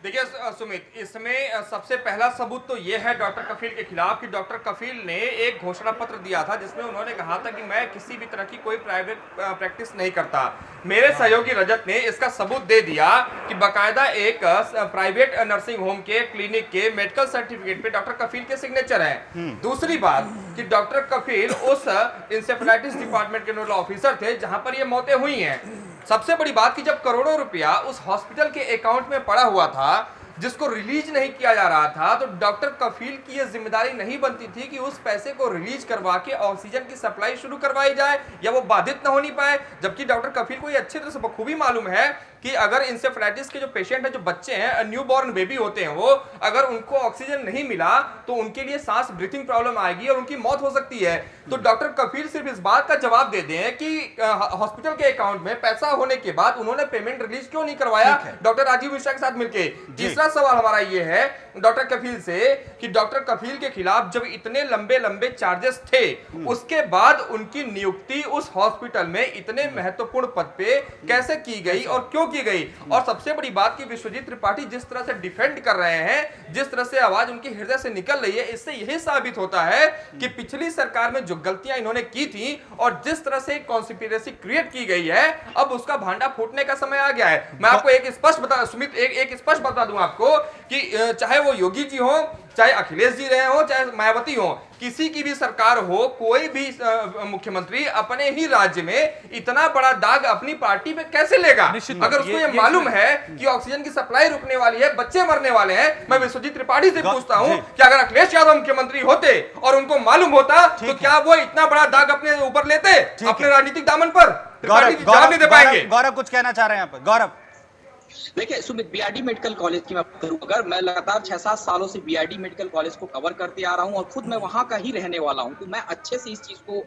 देखिए सुमित, इसमें सबसे पहला सबूत तो यह है डॉक्टर कफील के खिलाफ कि डॉक्टर कफील ने एक घोषणा पत्र दिया था जिसमें उन्होंने कहा था कि मैं किसी भी तरह की कोई प्राइवेट प्रैक्टिस नहीं करता। मेरे सहयोगी रजत ने इसका सबूत दे दिया कि बकायदा एक प्राइवेट नर्सिंग होम के क्लिनिक के मेडिकल सर्टिफिकेट पे डॉक्टर कफील के सिग्नेचर हैं। दूसरी बात कि डॉक्टर कफील उस इंसेफेलाइटिस डिपार्टमेंट के नोडल ऑफिसर थे जहां पर ये मौतें हुई हैं। सबसे बड़ी बात कि जब करोड़ों रुपया उस हॉस्पिटल के अकाउंट में पड़ा हुआ था जिसको रिलीज नहीं किया जा रहा था, तो डॉक्टर कफील की यह जिम्मेदारी नहीं बनती थी कि उस पैसे को रिलीज करवा के ऑक्सीजन की सप्लाई शुरू करवाई जाए या वो बाधित ना होनी पाए। जबकि डॉक्टर कफील को ये अच्छी तरह से बखूबी मालूम है कि अगर इंसेफेलाइटिस के जो पेशेंट हैं, जो बच्चे हैं, न्यू बॉर्न बेबी होते हैं, वो अगर उनको ऑक्सीजन नहीं मिला तो उनके लिए सांस ब्रीथिंग प्रॉब्लम आएगी और उनकी मौत हो सकती है। तो डॉक्टर कफील सिर्फ इस बात का जवाब दे दें कि हॉस्पिटल के अकाउंट में पैसा होने के बाद उन्होंने पेमेंट रिलीज क्यों नहीं करवाया डॉक्टर राजीव मिश्रा के साथ मिलकर। तीसरा सवाल हमारा ये है डॉक्टर कफील से कि डॉक्टर कफील के खिलाफ जब इतने लंबे लंबे चार्जेस थे, उसके बाद उनकी नियुक्ति उस हॉस्पिटल में इतने महत्वपूर्ण पद पे कैसे की गई और क्यों की गई। और सबसे बड़ी बात कि विश्वजीत त्रिपाठी जिस तरह से डिफेंड कर रहे हैं, जिस तरह से आवाज उनके हृदय से निकल रही है, इससे यही साबित होता है कि पिछली सरकार में जो गलतियां इन्होंने की थी और जिस तरह से कॉन्स्पिरेसी क्रिएट की गई है, अब उसका भांडा फूटने का समय आ गया है। मैं आपको एक स्पष्ट बता दूं आपको कि चाहे वो योगी जी हो, चाहे अखिलेश जी रहे हो, चाहे मायावती हो, किसी की भी सरकार हो, कोई भी मुख्यमंत्री अपने ही राज्य में इतना बड़ा दाग अपनी पार्टी पे कैसे लेगा? अगर उसको ये मालूम है कि ऑक्सीजन की सप्लाई रुकने वाली है, बच्चे मरने वाले हैं। मैं विश्वजीत त्रिपाठी से पूछता हूं कि अगर अखिलेश यादव मुख्यमंत्री होते और उनको मालूम होता तो क्या वो इतना बड़ा दाग अपने ऊपर लेते, अपने राजनीतिक दामन पर? जवाब नहीं दे पाएंगे। गौरव कुछ कहना चाह रहे हैं यहाँ पर। गौरव देखिए सुमित, बीआरडी मेडिकल कॉलेज की मैं बात करूं, अगर मैं लगातार 6-7 सालों से बीआरडी मेडिकल कॉलेज को कवर करते आ रहा हूं और खुद मैं वहां का ही रहने वाला हूं, तो मैं अच्छे से इस चीज को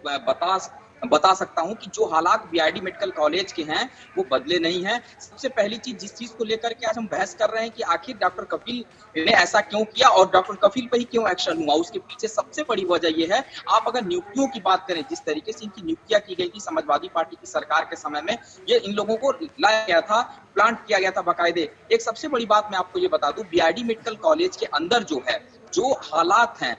बता सकता हूं कि जो हालात बीआरडी मेडिकल कॉलेज के हैं वो बदले नहीं हैं। सबसे पहली चीज जिस चीज को लेकर के आज हम बहस कर रहे हैं कि आखिर डॉक्टर कफील ने ऐसा क्यों किया और डॉक्टर कफील पर ही क्यों एक्शन हुआ, उसके पीछे सबसे बड़ी वजह यह है। आप अगर नियुक्तियों की बात करें, जिस तरीके से इनकी नियुक्तियां की गई थी समाजवादी पार्टी की सरकार के समय में, ये इन लोगों को लाया गया था, प्लांट किया गया था बाकायदे। एक सबसे बड़ी बात मैं आपको ये बता दूं, बीआरडी मेडिकल कॉलेज के अंदर जो है, जो हालात हैं,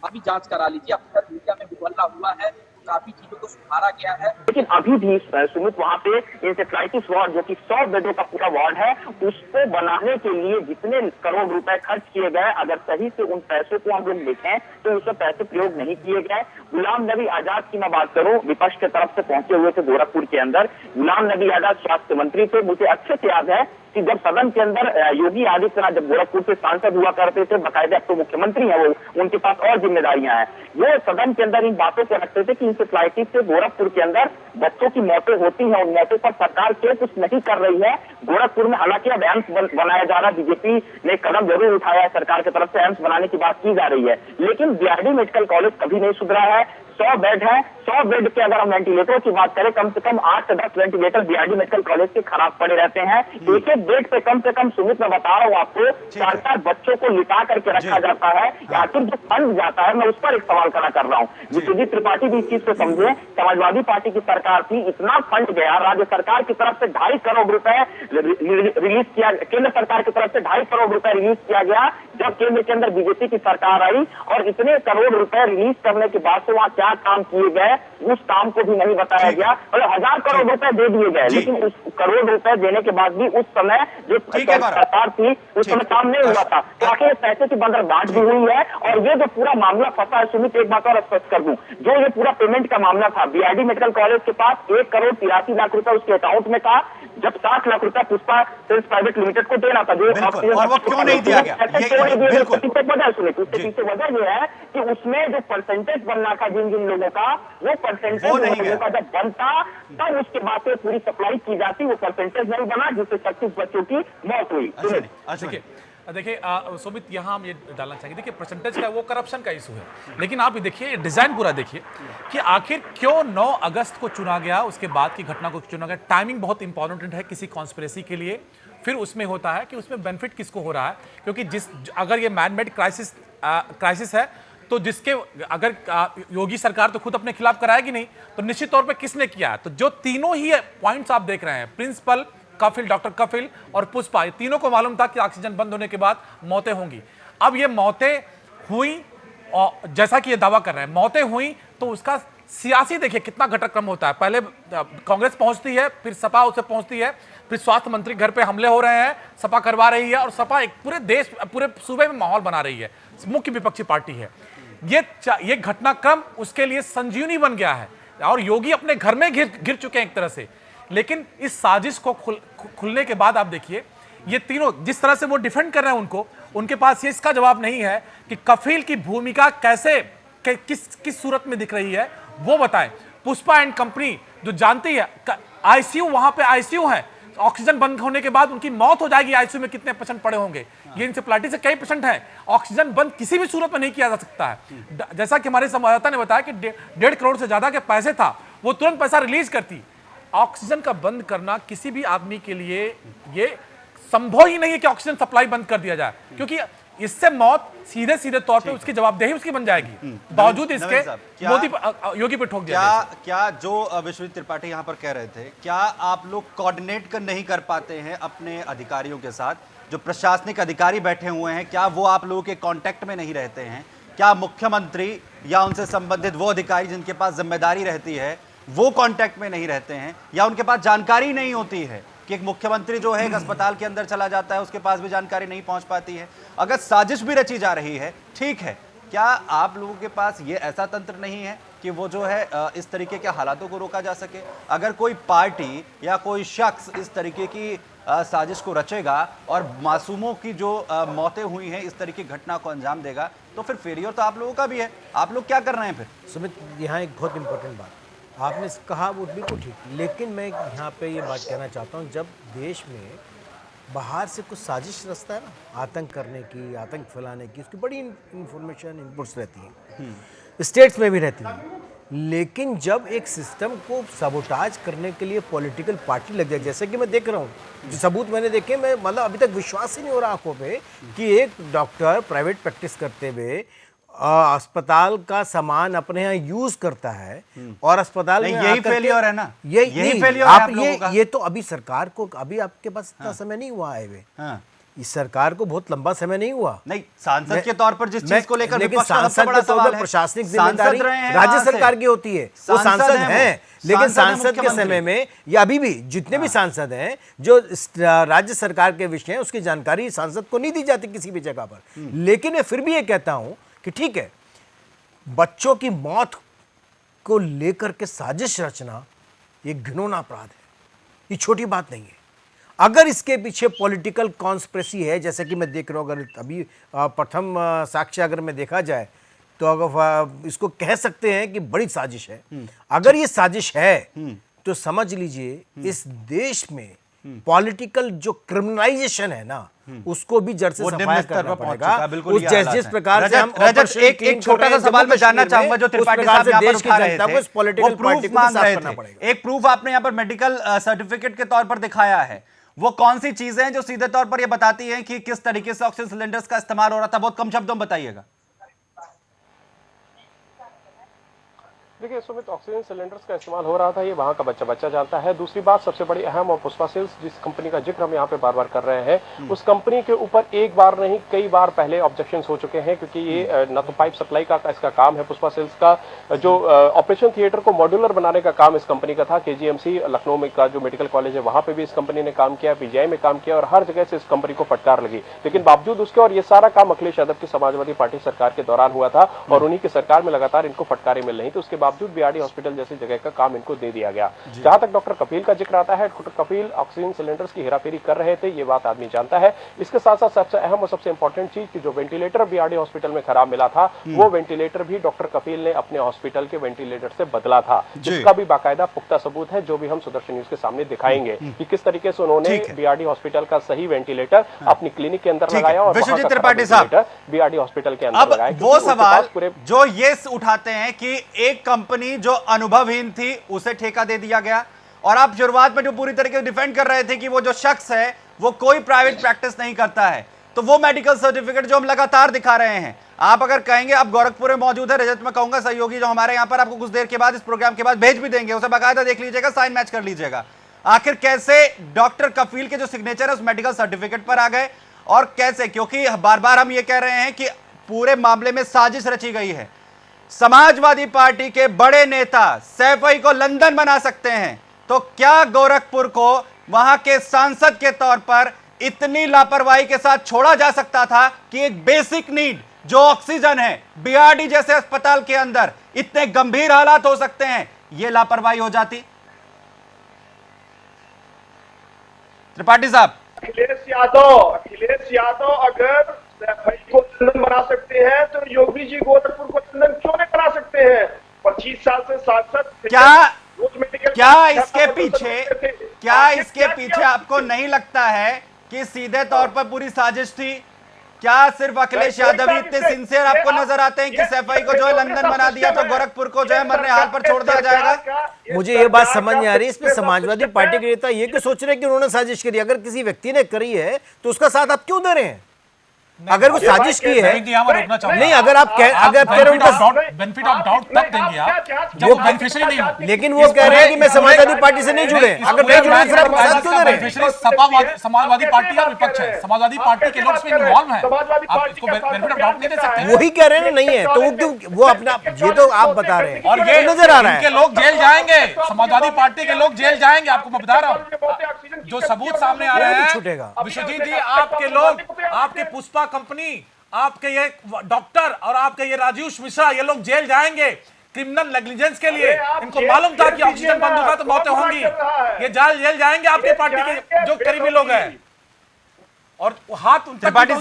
अभी जांच करा लीजिए, अब तक मीडिया में बिगड़ना हुआ है, काफी चीजों को सुधारा गया है, लेकिन अभी भी सुमित वहाँ पे इंसेफ्लाइटिस वार्ड जो कि 100 बेडों का पूरा वार्ड है, उसको बनाने के लिए जितने करोड़ रुपए खर्च किए गए, अगर सही से उन पैसों को हम लोग देखें तो उसमें पैसे प्रयोग नहीं किए गए। गुलाम नबी आजाद की मैं बात करूं, विपक्ष की तरफ से पहुंचे हुए थे गोरखपुर के अंदर। गुलाम नबी आजाद स्वास्थ्य मंत्री थे। मुझे अच्छे से याद है कि जब सदन के अंदर योगी आदित्यनाथ जब गोरखपुर से सांसद हुआ करते थे, बाकायदा अब तो मुख्यमंत्री है वो, उनके पास और जिम्मेदारियां हैं, वो सदन के अंदर इन बातों को रखते थे कि इंसेफ्लाइटिस से गोरखपुर के अंदर बच्चों की मौतें होती हैं, उन मौतों पर सरकार क्यों कुछ नहीं कर रही है। गोरखपुर में हालांकि अब एम्स बनाया जा रहा, बीजेपी ने कदम जरूर उठाया है, सरकार की तरफ से एम्स बनाने की बात की जा रही है, लेकिन बीआरडी मेडिकल कॉलेज कभी नहीं सुधरा है। 100 बेड है, 100 बेड के अगर हम वेंटिलेटरों की बात करें, कम से कम 8 से 10 वेंटिलेटर बीआरडी मेडिकल कॉलेज के खराब पड़े रहते हैं। एक एक बेड पे कम से कम, सुमित मैं बता रहा हूँ आपको, 4-4 बच्चों को लिटा करके रखा जाता है। आखिर जो फंड जाता है, मैं उस पर एक सवाल खड़ा कर रहा हूँ। विश्वजीत त्रिपाठी भी इस चीज को समझे, समाजवादी पार्टी की सरकार थी, इतना फंड गया राज्य सरकार की तरफ से 2.5 करोड़ रुपए रिलीज किया, केंद्र सरकार की तरफ से 2.5 करोड़ रुपए रिलीज किया गया जब केंद्र के अंदर बीजेपी की सरकार आई, और इतने करोड़ रुपए रिलीज करने के बाद से वहां क्या काम किए गए उस काम को भी नहीं बताया गया। मतलब 1000 करोड़ रुपए दे दिए गए, लेकिन उस करोड़ रुपए देने के बाद भी उस समय जो सरकार थी उस समय काम नहीं हुआ था। तो आखिर पैसे की बंदरगांठ भी हुई है। और ये जो पूरा मामला फंसा है, सुमित एक बात और स्पष्ट कर दूं, जो ये पूरा पेमेंट का मामला था, बीआरडी मेडिकल कॉलेज के पास 1,83,00,000 रुपए उसके अकाउंट में था, जब 60 लाख रुपए पुष्पा सेल्स प्राइवेट लिमिटेड को देना था, जो और वो क्यों नहीं दिया गया? पीछे वजह सुनिए, उसके पीछे वजह ये है कि उसमें जो परसेंटेज बनना था जिन जिन लोगों का, वो परसेंटेज लोगों का जब बनता तब उसके बाद से पूरी सप्लाई की जाती, वो परसेंटेज नहीं बना, जिससे 36 बच्चों की मौत हुई। देखिए सुमित, यहाँ हम ये डालना चाहेंगे, देखिए परसेंटेज का वो करप्शन का इशू है, लेकिन आप ये देखिए डिजाइन पूरा देखिए कि आखिर क्यों 9 अगस्त को चुना गया, उसके बाद की घटना को चुना गया। टाइमिंग बहुत इंपॉर्टेंट है किसी कॉन्स्पिरेसी के लिए। फिर उसमें होता है कि उसमें बेनिफिट किसको हो रहा है, क्योंकि अगर ये मैन मेड क्राइसिस है तो जिसके अगर योगी सरकार तो खुद अपने खिलाफ कराएगी नहीं, तो निश्चित तौर पे किसने किया है। तो जो तीनों ही पॉइंट्स आप देख रहे हैं, प्रिंसिपल, कफिल, डॉक्टर कफिल और पुष्पा, ये तीनों को मालूम था कि ऑक्सीजन बंद होने के बाद मौतें होंगी। अब ये मौतें हुई और जैसा कि ये दावा कर रहे हैं मौतें हुई, तो उसका सियासी देखिए कितना घटनाक्रम होता है। पहले कांग्रेस पहुंचती है, फिर सपा उसे पहुंचती है, फिर स्वास्थ्य मंत्री घर पे हमले हो रहे हैं, सपा करवा रही है, और सपा एक पूरे देश, पूरे सूबे में माहौल बना रही है, मुख्य विपक्षी पार्टी है। ये घटनाक्रम उसके लिए संजीवनी बन गया है और योगी अपने घर में गिर चुके हैं एक तरह से। लेकिन इस साजिश को खुलने के बाद आप देखिए ये तीनों जिस तरह से वो डिफेंड कर रहे हैं, उनके पास ये इसका जवाब नहीं है कि कफील की भूमिका कैसे किस सूरत में दिख रही है, वो बताएं। पुष्पा एंड कंपनी जो जानती है आईसीयू, वहां पे आईसीयू है, ऑक्सीजन बंद होने के बाद उनकी मौत हो जाएगी, आईसीयू में कितने पेशेंट पड़े होंगे, ये इंसेफ्लाइटिस से कई पेशेंट हैं। ऑक्सीजन बंद किसी भी सूरत में नहीं किया जा सकता है। जैसा कि हमारे संवाददाता ने बताया कि 1.5 करोड़ से ज्यादा के पैसे था, वो तुरंत पैसा रिलीज करती। ऑक्सीजन का बंद करना किसी भी आदमी के लिए ये संभव ही नहीं है कि ऑक्सीजन सप्लाई बंद कर दिया जाए, क्योंकि इससे मौत सीधे तौर पे उसकी जवाबदेही उसकी बन जाएगी। बावजूद इसके मोदी योगी पे ठोक दिया। क्या जो विश्वजीत त्रिपाठी यहाँ पर कह रहे थे, क्या आप लोग कोऑर्डिनेट कर नहीं कर पाते हैं अपने अधिकारियों के साथ? जो प्रशासनिक अधिकारी बैठे हुए हैं, क्या वो आप लोगों के कांटेक्ट में नहीं रहते हैं? क्या मुख्यमंत्री या उनसे संबंधित वो अधिकारी जिनके पास जिम्मेदारी रहती है वो कांटेक्ट में नहीं रहते हैं, या उनके पास जानकारी नहीं होती है कि एक मुख्यमंत्री जो है एक अस्पताल के अंदर चला जाता है, उसके पास भी जानकारी नहीं पहुंच पाती है? अगर साजिश भी रची जा रही है, ठीक है, क्या आप लोगों के पास ये ऐसा तंत्र नहीं है कि वो जो है इस तरीके के हालातों को रोका जा सके? अगर कोई पार्टी या कोई शख्स इस तरीके की साजिश को रचेगा और मासूमों की जो मौतें हुई हैं इस तरीके की घटना को अंजाम देगा, तो फिर फेलियर तो आप लोगों का भी है। आप लोग क्या कर रहे हैं फिर? सुमित, यहाँ एक बहुत इंपॉर्टेंट बात आपने कहा, वो बिल्कुल ठीक, लेकिन मैं यहाँ पे ये बात कहना चाहता हूँ, जब देश में बाहर से कुछ साजिश रचता है ना, आतंक करने की, आतंक फैलाने की, उसकी बड़ी इंफॉर्मेशन इनपुट्स रहती हैं, स्टेट्स में भी रहती हैं। लेकिन जब एक सिस्टम को सबोटाज करने के लिए पॉलिटिकल पार्टी लग जाए, जैसे कि मैं देख रहा हूँ, जो सबूत मैंने देखे, मैं मतलब अभी तक विश्वास ही नहीं हो रहा आंखों पे कि एक डॉक्टर प्राइवेट प्रैक्टिस करते हुए अस्पताल का सामान अपने यहाँ यूज करता है और अस्पताल में यही फेलियर है ना, यही फेलियर है आप लोगों का। ये तो अभी सरकार को, अभी आपके पास इतना समय नहीं हुआ है, वे इस सरकार को बहुत लंबा समय नहीं हुआ। नहीं, सांसद के तौर पर जिस चीज को लेकर लेकिन सांसद के तौर पर प्रशासनिक जिम्मेदारी राज्य सरकार की होती है, वो सांसद हैं, लेकिन सांसद के समय में या अभी भी जितने भी सांसद हैं जो राज्य सरकार के विषय हैं उसकी जानकारी सांसद को नहीं दी जाती किसी भी जगह पर। लेकिन मैं फिर भी ये कहता हूं कि ठीक है, बच्चों की मौत को लेकर के साजिश रचना ये घिनौना अपराध है, ये छोटी बात नहीं है। अगर इसके पीछे पॉलिटिकल कॉन्स्पिरेसी है, जैसे कि मैं देख रहा हूँ, अगर अभी प्रथम साक्ष्य अगर मैं देखा जाए तो अगर इसको कह सकते हैं कि बड़ी साजिश है। अगर ये साजिश है तो समझ लीजिए इस देश में पॉलिटिकल जो क्रिमिनलाइजेशन है ना, उसको भी जड़ से सफाया करना पड़ेगा। उस जिस प्रकार से हम एक छोटा सा सवाल मैं जानना चाहूंगा जो त्रिपाठी साहब यहाँ पर उठा रहे थे, वो प्रूफ मांग रहे थे। एक प्रूफ आपने यहाँ पर मेडिकल सर्टिफिकेट के तौर पर दिखाया है, वो कौन सी चीजें हैं जो सीधे तौर पर ये बताती हैं कि किस तरीके से ऑक्सीजन सिलेंडर्स का इस्तेमाल हो रहा था? बहुत कम शब्दों में बताइएगा। देखिए सुमित, ऑक्सीजन सिलेंडर्स का इस्तेमाल हो रहा था, ये वहाँ का बच्चा बच्चा जानता है। दूसरी बात सबसे बड़ी अहम, और पुष्पा सेल्स जिस कंपनी का जिक्र हम यहाँ पे बार बार कर रहे हैं, उस कंपनी के ऊपर एक बार नहीं कई बार पहले ऑब्जेक्शंस हो चुके हैं, क्योंकि ये न तो पाइप सप्लाई का इसका काम है। पुष्पा सेल्स का जो ऑपरेशन थिएटर को मॉड्यूलर बनाने का काम इस कंपनी का था। KGMC लखनऊ में का जो मेडिकल कॉलेज है वहां पे भी इस कंपनी ने काम किया, PGI में काम किया, और हर जगह से इस कंपनी को फटकार लगी। लेकिन बावजूद उसके, और ये सारा काम अखिलेश यादव की समाजवादी पार्टी सरकार के दौरान हुआ था, और उन्हीं की सरकार में लगातार इनको फटकारें मिल रही थी, उसके बावजूद BRD हॉस्पिटल जैसी जगह का काम इनको दे दिया गया। जहां तक डॉक्टर कफील का जिक्र आता है, डॉक्टर कफील ऑक्सीजन सिलेंडर्स की हेराफेरी कर रहे थे, ये बात आदमी जानता है। इसके साथ साथ सबसे अहम और सबसे इंपॉर्टेंट चीज कि जो वेंटिलेटर BRD हॉस्पिटल में खराब मिला था, वो वेंटिलेटर भी डॉक्टर कफील ने अपने हॉस्पिटल के वेंटिलेटर से बदला था, जिसका भी बाकायदा पुख्ता सबूत है, जो भी हम सुदर्शन न्यूज के सामने दिखाएंगे कि किस तरीके से उन्होंने BRD हॉस्पिटल का सही वेंटिलेटर अपनी क्लिनिक के अंदर लगाया और विश्वजीत त्रिपाठी साहब BRD हॉस्पिटल के अंदर लगाया। वो सवाल जो ये उठाते हैं कि एक कंपनी जो अनुभवहीन थी उसे ठेका दे दिया गया, और आप शुरुआत में जो पूरी तरीके से डिफेंड कर रहे थे कि वो जो शख्स है वो कोई प्राइवेट प्रैक्टिस नहीं करता है, तो वो मेडिकल सर्टिफिकेट जो हम लगातार दिखा रहे हैं, आप अगर कहेंगे, आप गोरखपुर में मौजूद है, रजत मैं कहूंगा सहयोगी जो हमारे यहां पर आपको कुछ देर के बाद इस प्रोग्राम के बाद भेज भी देंगे, उसे बाकायदा देख लीजिएगा, साइन मैच कर लीजिएगा। आखिर कैसे डॉक्टर कफील के जो सिग्नेचर है उस मेडिकल सर्टिफिकेट पर आ गए, और कैसे, क्योंकि बार बार हम ये कह रहे हैं कि पूरे मामले में साजिश रची गई है। समाजवादी पार्टी के बड़े नेता सैफई को लंदन बना सकते हैं, तो क्या गोरखपुर को वहां के सांसद के तौर पर इतनी लापरवाही के साथ छोड़ा जा सकता था कि एक बेसिक नीड जो ऑक्सीजन है, BRD जैसे अस्पताल के अंदर इतने गंभीर हालात हो सकते हैं, यह लापरवाही हो जाती? त्रिपाठी साहब, अखिलेश यादव अगर सैफई को लंदन बना सकते हैं तो योगी जी गोरखपुर को लंदन क्यों नहीं बना सकते हैं? 25 साल से सांसद क्या इसके पीछे आपको नहीं लगता है कि सीधे तौर पर पूरी साजिश थी? क्या सिर्फ अखिलेश यादव ही इतने सिंसियर आपको नजर आते हैं कि सैफई को जो है लंदन बना दिया तो गोरखपुर को जो है मरने हाल पर छोड़ दिया जाएगा? मुझे ये बात समझ नहीं आ रही, इसमें समाजवादी पार्टी के नेता ये क्यों सोच रहे हैं कि उन्होंने साजिश करी? अगर किसी व्यक्ति ने करी है तो उसका साथ आप क्यों दे रहे हैं? अगर वो साजिश की है, नहीं, अगर आप बेनिफिट ऑफ डाउट तब देंगे आप जब वो बेनिफिशियरी नहीं हो। लेकिन वो कह रहे हैं कि मैं समाजवादी पार्टी से नहीं जुड़े, अगर नहीं जुड़े फिर आप साथ क्यों दे रहे हैं? समाजवादी पार्टी और विपक्ष है, समाजवादी पार्टी के लोग इसमें इन्वॉल्व हैं, आप इसको बेनिफिट ऑफ डाउट नहीं दे सकते। वही कह रहे हैं नहीं है, तो वो क्यों, वो अपना, ये तो आप बता रहे हैं और ये नजर आ रहा है, इनके लोग जेल जाएंगे, समाजवादी पार्टी के लोग जेल जाएंगे, आपको मैं बता रहा हूँ। जो सबूत सामने आ रहे हैं विश्वजीत जी, आपके लोग, आपके पुष्पा कंपनी, आपके ये डॉक्टर और आपके ये राजेश मिश्रा, ये लोग जेल जाएंगे क्रिमिनल नेग्लिजेंस के लिए। इनको मालूम था कि ऑक्सीजन बंद होगा तो मौतें होंगी, ये जेल जाएंगे आपके पार्टी के जो करीबी लोग हैं, और हाथ त्रिपाठी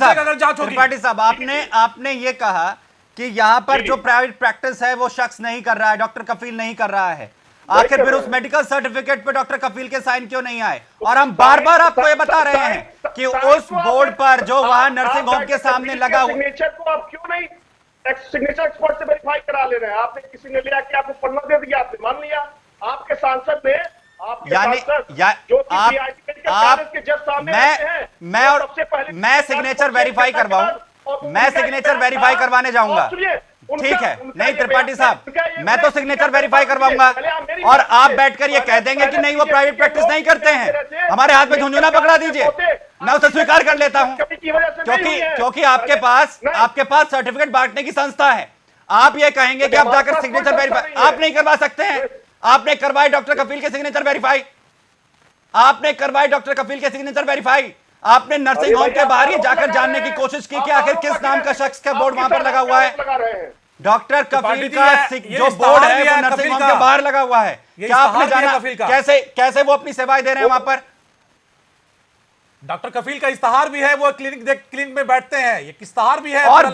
साहब, आपने ये कहा कि यहां पर जो प्राइवेट प्रैक्टिस है वो शख्स नहीं कर रहा है, डॉक्टर कफील नहीं कर रहा है, आखिर फिर उस मेडिकल सर्टिफिकेट पे डॉक्टर कफील के साइन क्यों नहीं आए? और हम बार बार आपको ये बता रहे हैं कि उस बोर्ड पर जो वहां नर्सिंग होम के सामने लगा हुआ सिग्नेचर को आप क्यों नहीं सिग्नेचर एक्सपर्ट से वेरीफाई करा ले रहे हैं? आपने किसी ने लिया कि आपको पन्ना दे दिया, आपने मान लिया, आपके सांसद ने, मैं सिग्नेचर वेरीफाई करवाऊं, मैं सिग्नेचर वेरीफाई करवाने जाऊंगा, ठीक है? नहीं त्रिपाठी साहब, मैं तो सिग्नेचर वेरीफाई करवाऊंगा, और आप बैठकर ये कह देंगे कि नहीं वो प्राइवेट प्रैक्टिस नहीं करते हैं, हमारे हाथ में झुंझुना पकड़ा दीजिए, मैं उसे स्वीकार कर लेता हूं, क्योंकि आपके पास सर्टिफिकेट बांटने की संस्था है। आप ये कहेंगे कि आप जाकर सिग्नेचर वेरीफाई आप नहीं करवा सकते हैं? आपने करवाए डॉक्टर कफील के सिग्नेचर वेरीफाई, आपने करवाए डॉक्टर कफील के सिग्नेचर वेरीफाई, आपने नर्सिंग होम के बाहर ही जाकर जानने की कोशिश की कि आखिर किस नाम का शख्स का बोर्ड वहां पर लगा हुआ है? डॉक्टर कफील का जो बोर्ड है वो नर्सिंग होम के बाहर लगा हुआ है, क्या आपने जाना कैसे वो अपनी सेवाएं दे रहे हैं वहां पर? डॉक्टर कफील का इस्ताहार भी है, वो क्लिनिक में बैठते हैं, ये इस्ताहार भी है। और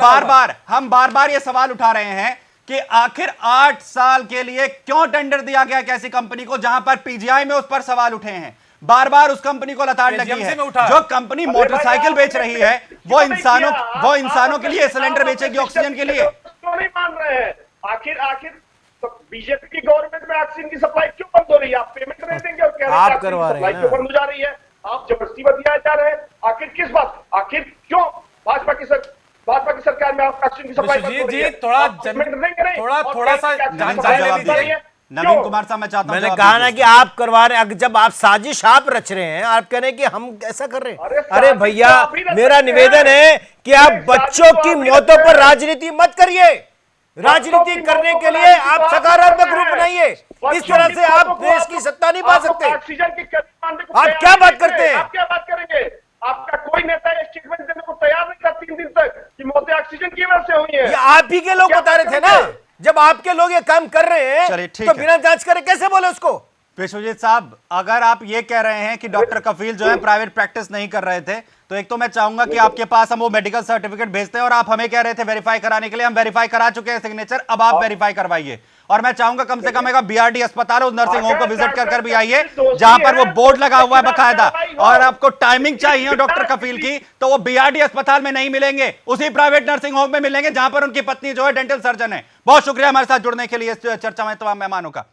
हम बार बार ये सवाल उठा रहे हैं कि आखिर 8 साल के लिए क्यों टेंडर दिया गया ऐसी कंपनी को जहां पर PGI में उस पर सवाल उठे हैं, बार बार उस कंपनी को लताड़ लगी है। जो कंपनी मोटरसाइकिल बेच रही है वो इंसानों के लिए सिलेंडर बेचेगी ऑक्सीजन के लिए? क्यों नहीं मान रहे हैं? आखिर तो बीजेपी की गवर्नमेंट में ऑक्सीजन की सप्लाई क्यों बंद हो रही है? आप पेमेंट नहीं देंगे और कह रहे हैं आप करवा रहे हैं, क्यों बंद हो जा रही है? आप जबरदस्ती बतियाए जा रहे हैं, आखिर किस बात, आखिर क्यों भाजपा की भाजपा की सरकार में ऑक्सीजन की सप्लाई विश्वजीत जी, थोड़ा सा जानकारी ले लीजिए। नवीन कुमार साहब, मैं चाहता हूं मैंने कहा ना कि आप करवा रहे हैं, जब आप साजिश आप रच रहे हैं, आप कह रहे हैं कि हम ऐसा कर रहे हैं। अरे भैया, मेरा निवेदन है कि आप बच्चों की मौतों पर राजनीति मत करिए। राजनीति करने के लिए आप सकारात्मक रूप बनाइए। इस तरह से आप देश की सत्ता नहीं पा सकते। ऑक्सीजन की आप क्या बात करते हैं? आप क्या बात करेंगे? आपका कोई नेता स्टेटमेंट देने को तैयार नहीं था 3 दिन तक कि मौतें ऑक्सीजन की वजह से हुई है। ये आप ही के लोग बता रहे थे ना, जब आपके लोग ये काम कर रहे हैं तो बिना जांच करे कैसे बोले उसको? विश्वजीत साहब, अगर आप ये कह रहे हैं कि डॉक्टर कफील जो है प्राइवेट प्रैक्टिस नहीं कर रहे थे, तो एक तो मैं चाहूंगा कि आपके पास हम वो मेडिकल सर्टिफिकेट भेजते हैं, और आप हमें कह रहे थे वेरीफाई कराने के लिए, हम वेरीफाई करा चुके हैं सिग्नेचर, अब आप वेरीफाई करवाइए। और मैं चाहूंगा कम से कम एक बीआरडी अस्पताल उस नर्सिंग होम को विजिट कर भी आइए जहां पर वो बोर्ड लगा हुआ है बकायदा, और आपको टाइमिंग चाहिए डॉक्टर कफील की, तो वो बीआरडी अस्पताल में नहीं मिलेंगे, उसी प्राइवेट नर्सिंग होम में मिलेंगे जहां पर उनकी पत्नी जो है डेंटल सर्जन है। बहुत शुक्रिया हमारे साथ जुड़ने के लिए इस चर्चा में तमाम मेहमानों का।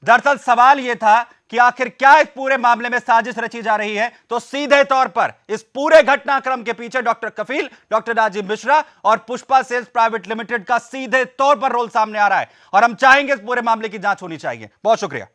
दरअसल सवाल यह था कि आखिर क्या इस पूरे मामले में साजिश रची जा रही है, तो सीधे तौर पर इस पूरे घटनाक्रम के पीछे डॉक्टर कफील, डॉक्टर राजीव मिश्रा और पुष्पा सेल्स प्राइवेट लिमिटेड का सीधे तौर पर रोल सामने आ रहा है, और हम चाहेंगे इस पूरे मामले की जांच होनी चाहिए। बहुत शुक्रिया।